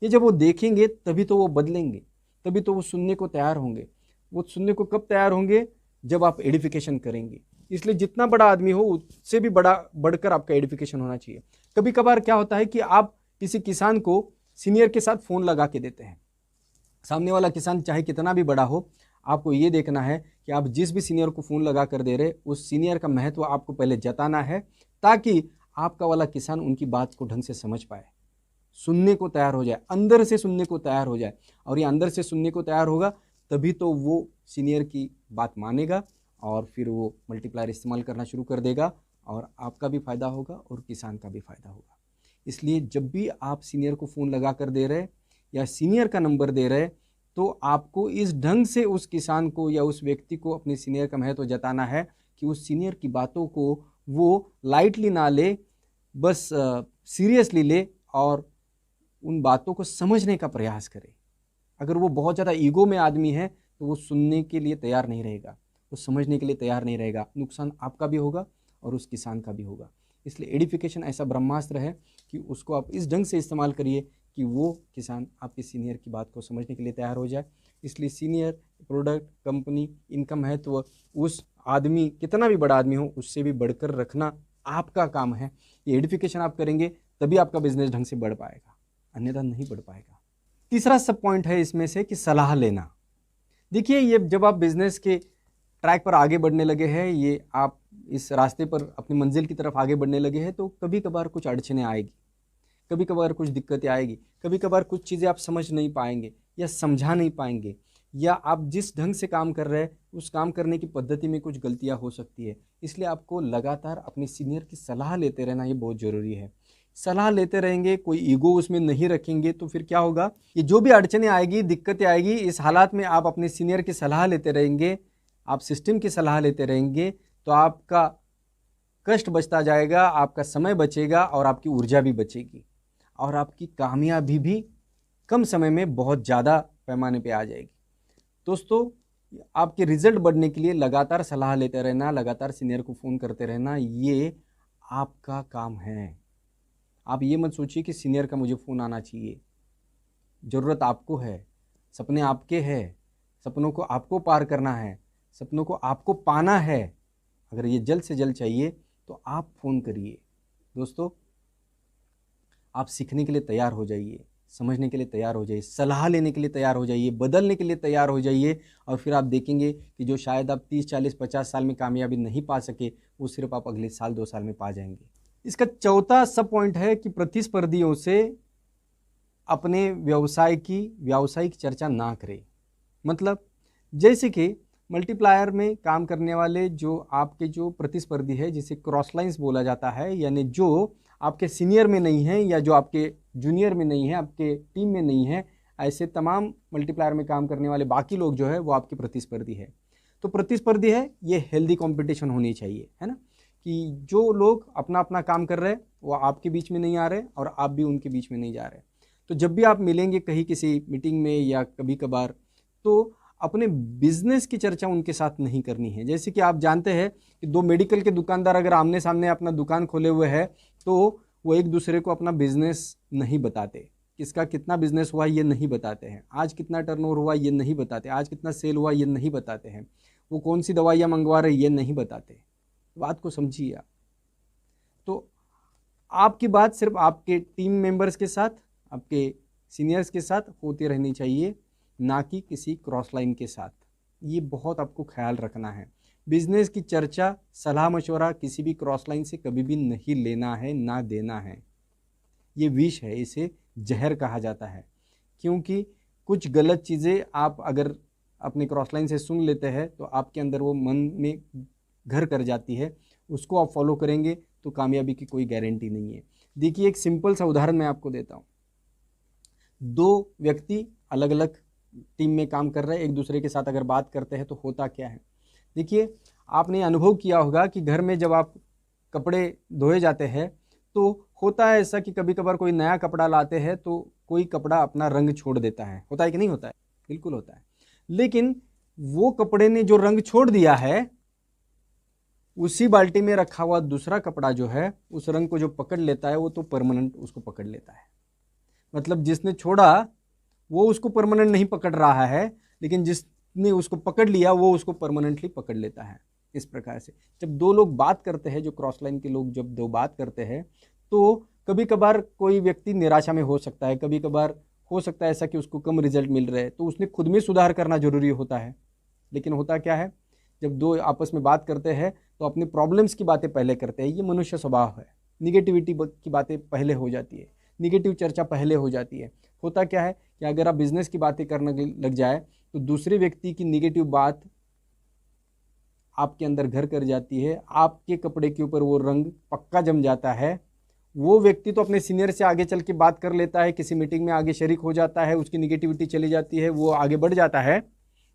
ये जब वो देखेंगे तभी तो वो बदलेंगे, तभी तो वो सुनने को तैयार होंगे। वो सुनने को कब तैयार होंगे? जब आप एडिफिकेशन करेंगे। इसलिए जितना बड़ा आदमी हो उससे भी बढ़कर आपका एडिफिकेशन होना चाहिए। कभी कभार क्या होता है कि आप किसी किसान को सीनियर के साथ फोन लगा के देते हैं। सामने वाला किसान चाहे कितना भी बड़ा हो, आपको ये देखना है कि आप जिस भी सीनियर को फ़ोन लगा कर दे रहे, उस सीनियर का महत्व आपको पहले जताना है, ताकि आपका वाला किसान उनकी बात को ढंग से समझ पाए, सुनने को तैयार हो जाए, अंदर से सुनने को तैयार हो जाए। और ये अंदर से सुनने को तैयार होगा तभी तो वो सीनियर की बात मानेगा और फिर वो मल्टीप्लायर इस्तेमाल करना शुरू कर देगा, और आपका भी फ़ायदा होगा और किसान का भी फ़ायदा होगा। इसलिए जब भी आप सीनियर को फ़ोन लगा कर दे रहे या सीनियर का नंबर दे रहे, तो आपको इस ढंग से उस किसान को या उस व्यक्ति को अपने सीनियर का महत्व जताना है कि उस सीनियर की बातों को वो लाइटली ना ले, बस सीरियसली ले और उन बातों को समझने का प्रयास करे। अगर वो बहुत ज़्यादा ईगो में आदमी है तो वो सुनने के लिए तैयार नहीं रहेगा, वो समझने के लिए तैयार नहीं रहेगा। नुकसान आपका भी होगा और उस किसान का भी होगा। इसलिए एडिफिकेशन ऐसा ब्रह्मास्त्र है कि उसको आप इस ढंग से इस्तेमाल करिए कि वो किसान आपके सीनियर की बात को समझने के लिए तैयार हो जाए। इसलिए सीनियर, प्रोडक्ट, कंपनी, इनका महत्व उस आदमी, कितना भी बड़ा आदमी हो, उससे भी बढ़कर रखना आपका काम है। ये एडिफिकेशन आप करेंगे तभी आपका बिजनेस ढंग से बढ़ पाएगा, अन्यथा नहीं बढ़ पाएगा। तीसरा सब पॉइंट है इसमें से कि सलाह लेना। देखिए, ये जब आप बिजनेस के ट्रैक पर आगे बढ़ने लगे हैं, ये आप इस रास्ते पर अपनी मंजिल की तरफ आगे बढ़ने लगे हैं, तो कभी कभार कुछ अड़चने आएगी, कभी कभार कुछ दिक्कतें आएगी, कभी कभार कुछ चीज़ें आप समझ नहीं पाएंगे या समझा नहीं पाएंगे, या आप जिस ढंग से काम कर रहे हैं उस काम करने की पद्धति में कुछ गलतियां हो सकती है। इसलिए आपको लगातार अपने सीनियर की सलाह लेते रहना ये बहुत ज़रूरी है। सलाह लेते रहेंगे, कोई ईगो उसमें नहीं रखेंगे, तो फिर क्या होगा, ये जो भी अड़चने आएगी, दिक्कतें आएगी, इस हालात में आप अपने सीनियर की सलाह लेते रहेंगे, आप सिस्टम की सलाह लेते रहेंगे, तो आपका कष्ट बचता जाएगा, आपका समय बचेगा और आपकी ऊर्जा भी बचेगी, और आपकी कामयाबी भी कम समय में बहुत ज़्यादा पैमाने पे आ जाएगी। दोस्तों, आपके रिजल्ट बढ़ने के लिए लगातार सलाह लेते रहना, लगातार सीनियर को फ़ोन करते रहना, ये आपका काम है। आप ये मत सोचिए कि सीनियर का मुझे फ़ोन आना चाहिए। ज़रूरत आपको है, सपने आपके हैं, सपनों को आपको पार करना है, सपनों को आपको पाना है। अगर ये जल्द से जल्द चाहिए तो आप फ़ोन करिए। दोस्तों, आप सीखने के लिए तैयार हो जाइए, समझने के लिए तैयार हो जाइए, सलाह लेने के लिए तैयार हो जाइए, बदलने के लिए तैयार हो जाइए, और फिर आप देखेंगे कि जो शायद आप 30, 40, 50 साल में कामयाबी नहीं पा सके, वो सिर्फ आप अगले साल 2 साल में पा जाएंगे। इसका चौथा सब पॉइंट है कि प्रतिस्पर्धियों से अपने व्यावसायिक चर्चा ना करें। मतलब जैसे कि मल्टीप्लायर में काम करने वाले जो आपके जो प्रतिस्पर्धी है, जिसे क्रॉस लाइंस बोला जाता है, यानी जो आपके सीनियर में नहीं है या जो आपके जूनियर में नहीं है, आपके टीम में नहीं है, ऐसे तमाम मल्टीप्लायर में काम करने वाले बाकी लोग जो है वो आपके प्रतिस्पर्धी है। तो प्रतिस्पर्धी है, ये हेल्दी कंपटीशन होनी चाहिए, है ना, कि जो लोग अपना अपना काम कर रहे हैं वो आपके बीच में नहीं आ रहे और आप भी उनके बीच में नहीं जा रहे। तो जब भी आप मिलेंगे कहीं किसी मीटिंग में या कभी कभार, तो अपने बिजनेस की चर्चा उनके साथ नहीं करनी है। जैसे कि आप जानते हैं कि 2 मेडिकल के दुकानदार अगर आमने सामने अपना दुकान खोले हुए हैं तो वो एक दूसरे को अपना बिजनेस नहीं बताते, किसका कितना बिजनेस हुआ ये नहीं बताते हैं, आज कितना टर्नओवर हुआ ये नहीं बताते, आज कितना सेल हुआ ये नहीं बताते हैं, वो कौन सी दवाइयाँ मंगवा रहे ये नहीं बताते। बात को समझिए आप। तो आपकी बात सिर्फ आपके टीम मेंबर्स के साथ, आपके सीनियर्स के साथ होती रहनी चाहिए, ना कि किसी क्रॉस लाइन के साथ। ये बहुत आपको ख्याल रखना है। बिजनेस की चर्चा, सलाह मशवरा किसी भी क्रॉस लाइन से कभी भी नहीं लेना है, ना देना है। ये विष है, इसे जहर कहा जाता है। क्योंकि कुछ गलत चीज़ें आप अगर अपने क्रॉस लाइन से सुन लेते हैं तो आपके अंदर वो मन में घर कर जाती है, उसको आप फॉलो करेंगे तो कामयाबी की कोई गारंटी नहीं है। देखिए, एक सिंपल सा उदाहरण मैं आपको देता हूँ। दो व्यक्ति अलग अलग टीम में काम कर रहे हैं, एक दूसरे के साथ अगर बात करते हैं तो होता क्या है। देखिए, आपने अनुभव किया होगा कि घर में जब आप कपड़े धोए जाते हैं तो होता है ऐसा कि कभी कभार कोई नया कपड़ा लाते हैं तो कोई कपड़ा अपना रंग छोड़ देता है। होता है कि नहीं होता है? बिल्कुल होता है। लेकिन वो कपड़े ने जो रंग छोड़ दिया है, उसी बाल्टी में रखा हुआ दूसरा कपड़ा जो है उस रंग को जो पकड़ लेता है वो तो परमानेंट उसको पकड़ लेता है। मतलब जिसने छोड़ा वो उसको परमानेंट नहीं पकड़ रहा है, लेकिन जिसने उसको पकड़ लिया वो उसको परमानेंटली पकड़ लेता है। इस प्रकार से जब दो लोग बात करते हैं, जो क्रॉस लाइन के लोग जब दो बात करते हैं, तो कभी कभार कोई व्यक्ति निराशा में हो सकता है, कभी कभार हो सकता है ऐसा कि उसको कम रिजल्ट मिल रहे हैं, तो उसने खुद में सुधार करना जरूरी होता है। लेकिन होता क्या है, जब दो आपस में बात करते हैं तो अपने प्रॉब्लम्स की बातें पहले करते हैं। ये मनुष्य स्वभाव है। निगेटिविटी की बातें पहले हो जाती है, निगेटिव चर्चा पहले हो जाती है। होता क्या है कि अगर आप बिजनेस की बातें करने लग जाए तो दूसरे व्यक्ति की निगेटिव बात आपके अंदर घर कर जाती है, आपके कपड़े के ऊपर वो रंग पक्का जम जाता है। वो व्यक्ति तो अपने सीनियर से आगे चल के बात कर लेता है, किसी मीटिंग में आगे शरीक हो जाता है, उसकी निगेटिविटी चली जाती है, वो आगे बढ़ जाता है,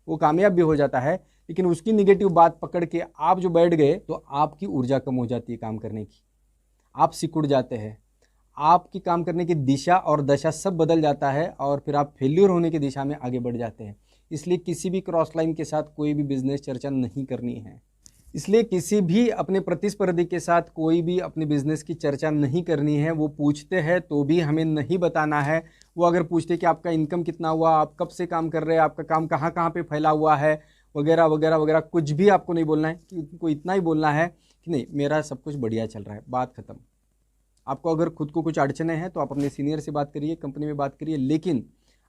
वो कामयाब भी हो जाता है। लेकिन उसकी निगेटिव बात पकड़ के आप जो बैठ गए तो आपकी ऊर्जा कम हो जाती है काम करने की, आप सिकुड़ जाते हैं, आपकी काम करने की दिशा और दशा सब बदल जाता है और फिर आप फेल्यूर होने की दिशा में आगे बढ़ जाते हैं। इसलिए किसी भी क्रॉस लाइन के साथ कोई भी बिजनेस चर्चा नहीं करनी है। इसलिए किसी भी अपने प्रतिस्पर्धी के साथ कोई भी अपने बिजनेस की चर्चा नहीं करनी है। वो पूछते हैं तो भी हमें नहीं बताना है। वो अगर पूछते कि आपका इनकम कितना हुआ, आप कब से काम कर रहे हैं, आपका काम कहाँ कहाँ पे फैला हुआ है, वगैरह वगैरह वगैरह, कुछ भी आपको नहीं बोलना है। कि उनको इतना ही बोलना है कि नहीं, मेरा सब कुछ बढ़िया चल रहा है, बात खत्म। आपको अगर खुद को कुछ अड़चने हैं तो आप अपने सीनियर से बात करिए, कंपनी में बात करिए, लेकिन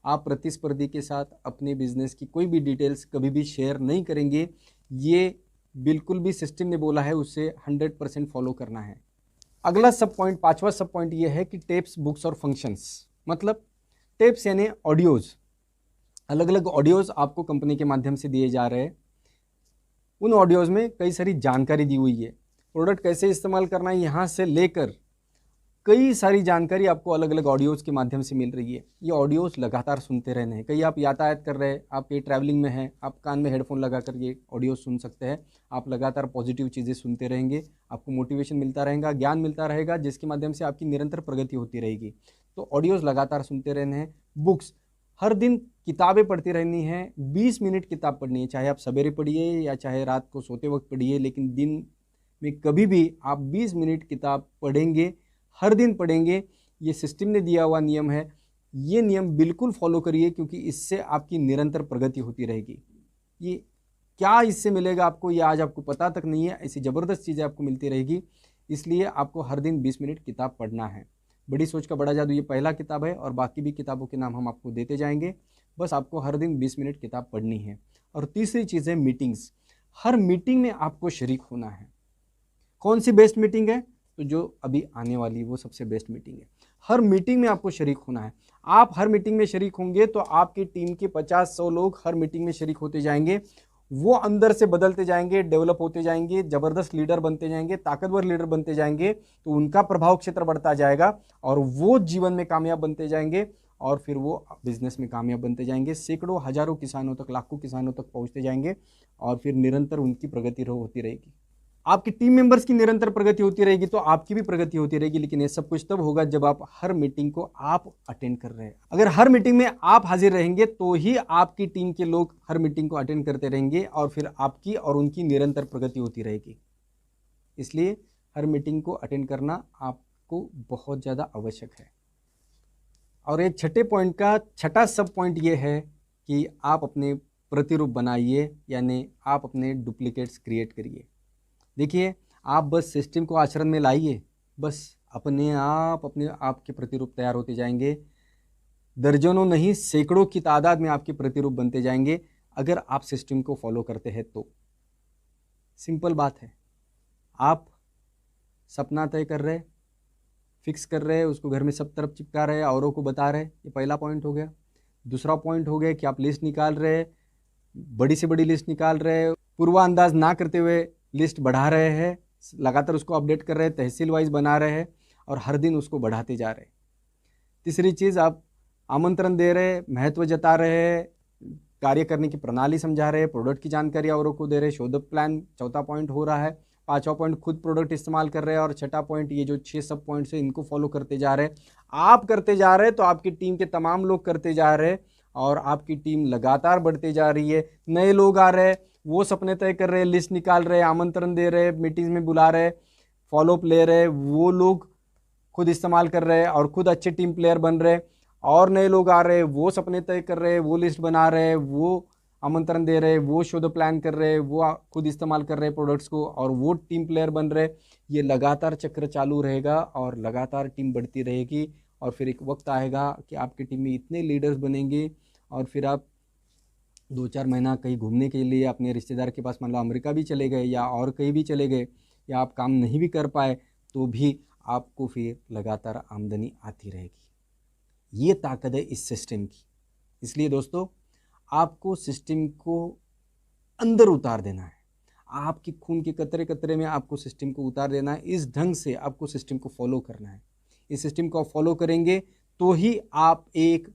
आप प्रतिस्पर्धी के साथ अपने बिजनेस की कोई भी डिटेल्स कभी भी शेयर नहीं करेंगे। ये बिल्कुल भी सिस्टम ने बोला है उससे 100% फॉलो करना है। अगला सब पॉइंट, पांचवा सब पॉइंट ये है कि टेप्स, बुक्स और फंक्शंस। मतलब टेप्स यानी ऑडियोज़, अलग अलग ऑडियोज़ आपको कंपनी के माध्यम से दिए जा रहे हैं। उन ऑडियोज़ में कई सारी जानकारी दी हुई है, प्रोडक्ट कैसे इस्तेमाल करना है यहाँ से लेकर कई सारी जानकारी आपको अलग अलग ऑडियोज़ के माध्यम से मिल रही है। ये ऑडियोज़ लगातार सुनते रहने हैं। कहीं आप यातायात कर रहे हैं, आप कहीं ट्रैवलिंग में हैं, आप कान में हेडफोन लगा कर ये ऑडियो सुन सकते हैं। आप लगातार पॉजिटिव चीज़ें सुनते रहेंगे, आपको मोटिवेशन मिलता रहेगा, ज्ञान मिलता रहेगा, जिसके माध्यम से आपकी निरंतर प्रगति होती रहेगी। तो ऑडियोज़ लगातार सुनते रहने हैं। बुक्स, हर दिन किताबें पढ़ती रहनी है। 20 मिनट किताब पढ़नी है, चाहे आप सवेरे पढ़िए या चाहे रात को सोते वक्त पढ़िए, लेकिन दिन में कभी भी आप 20 मिनट किताब पढ़ेंगे, हर दिन पढ़ेंगे। ये सिस्टम ने दिया हुआ नियम है, ये नियम बिल्कुल फॉलो करिए, क्योंकि इससे आपकी निरंतर प्रगति होती रहेगी। ये क्या इससे मिलेगा आपको, ये आज आपको पता तक नहीं है। ऐसी ज़बरदस्त चीज़ें आपको मिलती रहेगी। इसलिए आपको हर दिन 20 मिनट किताब पढ़ना है। बड़ी सोच का बड़ा जादू, ये पहला किताब है और बाकी भी किताबों के नाम हम आपको देते जाएंगे। बस आपको हर दिन 20 मिनट किताब पढ़नी है। और तीसरी चीज़ है मीटिंग्स। हर मीटिंग में आपको शरीक होना है। कौन सी बेस्ट मीटिंग है? तो जो अभी आने वाली वो सबसे बेस्ट मीटिंग है। हर मीटिंग में आपको शरीक होना है। आप हर मीटिंग में शरीक होंगे तो आपकी टीम के 50-100 लोग हर मीटिंग में शरीक होते जाएंगे। वो अंदर से बदलते जाएंगे, डेवलप होते जाएंगे, ज़बरदस्त लीडर बनते जाएंगे, ताकतवर लीडर बनते जाएंगे। तो उनका प्रभाव क्षेत्र बढ़ता जाएगा और वो जीवन में कामयाब बनते जाएंगे और फिर वो बिजनेस में कामयाब बनते जाएंगे। सैकड़ों, हजारों किसानों तक, लाखों किसानों तक पहुँचते जाएंगे और फिर निरंतर उनकी प्रगति होती रहेगी। आपकी टीम मेंबर्स की निरंतर प्रगति होती रहेगी तो आपकी भी प्रगति होती रहेगी। लेकिन ये सब कुछ तब होगा जब आप हर मीटिंग को आप अटेंड कर रहे हैं। अगर हर मीटिंग में आप हाजिर रहेंगे तो ही आपकी टीम के लोग हर मीटिंग को अटेंड करते रहेंगे और फिर आपकी और उनकी निरंतर प्रगति होती रहेगी। इसलिए हर मीटिंग को अटेंड करना आपको बहुत ज़्यादा आवश्यक है। और एक छठे पॉइंट का छठा सब पॉइंट ये है कि आप अपने प्रतिरूप बनाइए, यानी आप अपने डुप्लीकेट्स क्रिएट करिए। देखिए, आप बस सिस्टम को आचरण में लाइए, बस अपने आप के प्रतिरूप तैयार होते जाएंगे। दर्जनों नहीं सैकड़ों की तादाद में आपके प्रतिरूप बनते जाएंगे अगर आप सिस्टम को फॉलो करते हैं तो। सिंपल बात है। आप सपना तय कर रहे, फिक्स कर रहे, उसको घर में सब तरफ चिपका रहे, औरों को बता रहे, ये पहला पॉइंट हो गया। दूसरा पॉइंट हो गया कि आप लिस्ट निकाल रहे, बड़ी से बड़ी लिस्ट निकाल रहे, पूर्वाअंदाज ना करते हुए लिस्ट बढ़ा रहे हैं, लगातार उसको अपडेट कर रहे हैं, तहसील वाइज बना रहे हैं और हर दिन उसको बढ़ाते जा रहे हैं। तीसरी चीज़, आप आमंत्रण दे रहे, महत्व जता रहे, कार्य करने की प्रणाली समझा रहे, प्रोडक्ट की जानकारी औरों को दे रहे, शो द प्लान चौथा पॉइंट हो रहा है। पांचवा पॉइंट, खुद प्रोडक्ट इस्तेमाल कर रहे हैं, और छठा पॉइंट, ये जो 6 सब पॉइंट्स है इनको फॉलो करते जा रहे हैं। आप करते जा रहे हैं तो आपकी टीम के तमाम लोग करते जा रहे हैं और आपकी टीम लगातार बढ़ती जा रही है। नए लोग आ रहे हैं, वो सपने तय कर रहे हैं, लिस्ट निकाल रहे हैं, आमंत्रण दे रहे हैं, मीटिंग्स में बुला रहे, फॉलोअप ले रहे, वो लोग खुद इस्तेमाल कर रहे हैं और खुद अच्छे टीम प्लेयर बन रहे। और नए लोग आ रहे हैं, वो सपने तय कर रहे हैं, वो लिस्ट बना रहे हैं, वो आमंत्रण दे रहे, वो शो द प्लान कर रहे, वो खुद इस्तेमाल कर रहे प्रोडक्ट्स को और वो टीम प्लेयर बन रहे। ये लगातार चक्र चालू रहेगा और लगातार टीम बढ़ती रहेगी और फिर एक वक्त आएगा कि आपकी टीम में इतने लीडर्स बनेंगे और फिर आप 2-4 महीना कहीं घूमने के लिए अपने रिश्तेदार के पास, मान लो अमेरिका भी चले गए या और कहीं भी चले गए, या आप काम नहीं भी कर पाए तो भी आपको फिर लगातार आमदनी आती रहेगी। ये ताकत है इस सिस्टम की। इसलिए दोस्तों, आपको सिस्टम को अंदर उतार देना है, आपकी खून के कतरे कतरे में आपको सिस्टम को उतार देना है। इस ढंग से आपको सिस्टम को फॉलो करना है। इस सिस्टम को आप फॉलो करेंगे तो ही आप एक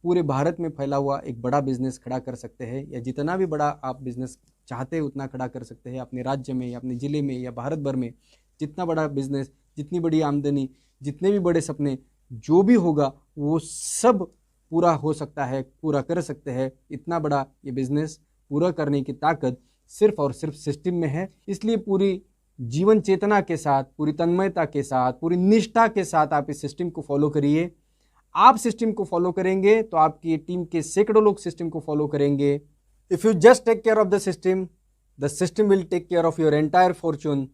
पूरे भारत में फैला हुआ एक बड़ा बिजनेस खड़ा कर सकते हैं, या जितना भी बड़ा आप बिजनेस चाहते हैं उतना खड़ा कर सकते हैं। अपने राज्य में या अपने ज़िले में या भारत भर में जितना बड़ा बिजनेस, जितनी बड़ी आमदनी, जितने भी बड़े सपने, जो भी होगा वो सब पूरा हो सकता है, पूरा कर सकते हैं। इतना बड़ा ये बिजनेस पूरा करने की ताकत सिर्फ और सिर्फ सिस्टम में है। इसलिए पूरी जीवन चेतना के साथ, पूरी तन्मयता के साथ, पूरी निष्ठा के साथ आप इस सिस्टम को फॉलो करिए। आप सिस्टम को फॉलो करेंगे तो आपकी टीम के सैकड़ों लोग सिस्टम को फॉलो करेंगे। If you just take care of the system will take care of your entire fortune,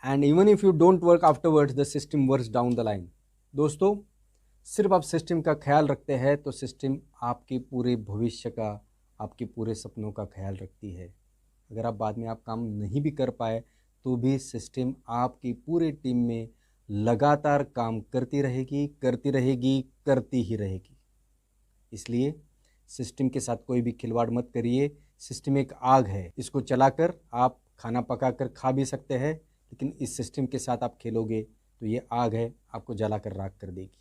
and even if you don't work afterwards, the system works down the line. दोस्तों, सिर्फ आप system का ख्याल रखते हैं तो सिस्टम आपके पूरे भविष्य का, आपके पूरे सपनों का ख्याल रखती है। अगर आप बाद में आप काम नहीं भी कर पाए तो भी सिस्टम आपकी पूरी टीम में लगातार काम करती रहेगी, करती रहेगी, करती ही रहेगी। इसलिए सिस्टम के साथ कोई भी खिलवाड़ मत करिए। सिस्टम एक आग है, इसको चलाकर आप खाना पकाकर खा भी सकते हैं, लेकिन इस सिस्टम के साथ आप खेलोगे तो ये आग है, आपको जलाकर राख कर देगी।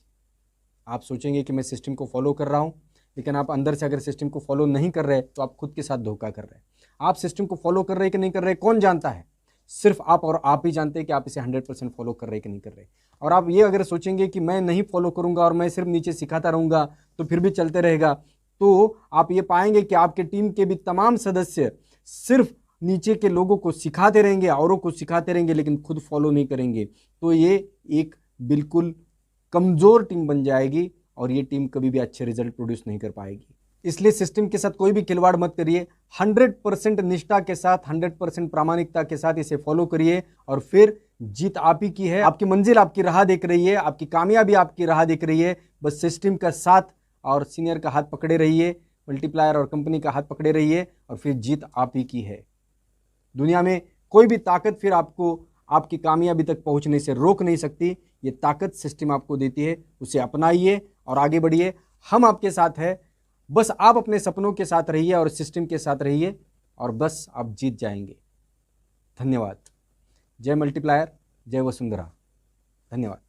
आप सोचेंगे कि मैं सिस्टम को फॉलो कर रहा हूँ, लेकिन आप अंदर से अगर सिस्टम को फॉलो नहीं कर रहे तो आप खुद के साथ धोखा कर रहे हैं। आप सिस्टम को फॉलो कर रहे कि नहीं कर रहे कौन जानता है? सिर्फ आप और आप ही जानते हैं कि आप इसे 100% फॉलो कर रहे कि नहीं कर रहे। और आप ये अगर सोचेंगे कि मैं नहीं फॉलो करूंगा और मैं सिर्फ नीचे सिखाता रहूंगा तो फिर भी चलते रहेगा, तो आप ये पाएंगे कि आपके टीम के भी तमाम सदस्य सिर्फ नीचे के लोगों को सिखाते रहेंगे, औरों को सिखाते रहेंगे, लेकिन खुद फॉलो नहीं करेंगे। तो ये एक बिल्कुल कमज़ोर टीम बन जाएगी और ये टीम कभी भी अच्छे रिजल्ट प्रोड्यूस नहीं कर पाएगी। इसलिए सिस्टम के साथ कोई भी खिलवाड़ मत करिए। 100% निष्ठा के साथ, 100% प्रामाणिकता के साथ इसे फॉलो करिए और फिर जीत आप ही की है। आपकी मंजिल आपकी राह देख रही है, आपकी कामयाबी आपकी राह देख रही है। बस सिस्टम का साथ और सीनियर का हाथ पकड़े रहिए, मल्टीप्लायर और कंपनी का हाथ पकड़े रहिए और फिर जीत आप ही की है। दुनिया में कोई भी ताकत फिर आपको आपकी कामयाबी तक पहुंचने से रोक नहीं सकती। ये ताकत सिस्टम आपको देती है, उसे अपनाइए और आगे बढ़िए। हम आपके साथ हैं, बस आप अपने सपनों के साथ रहिए और सिस्टम के साथ रहिए और बस आप जीत जाएंगे। धन्यवाद। जय मल्टीप्लायर, जय वसुंधरा। धन्यवाद।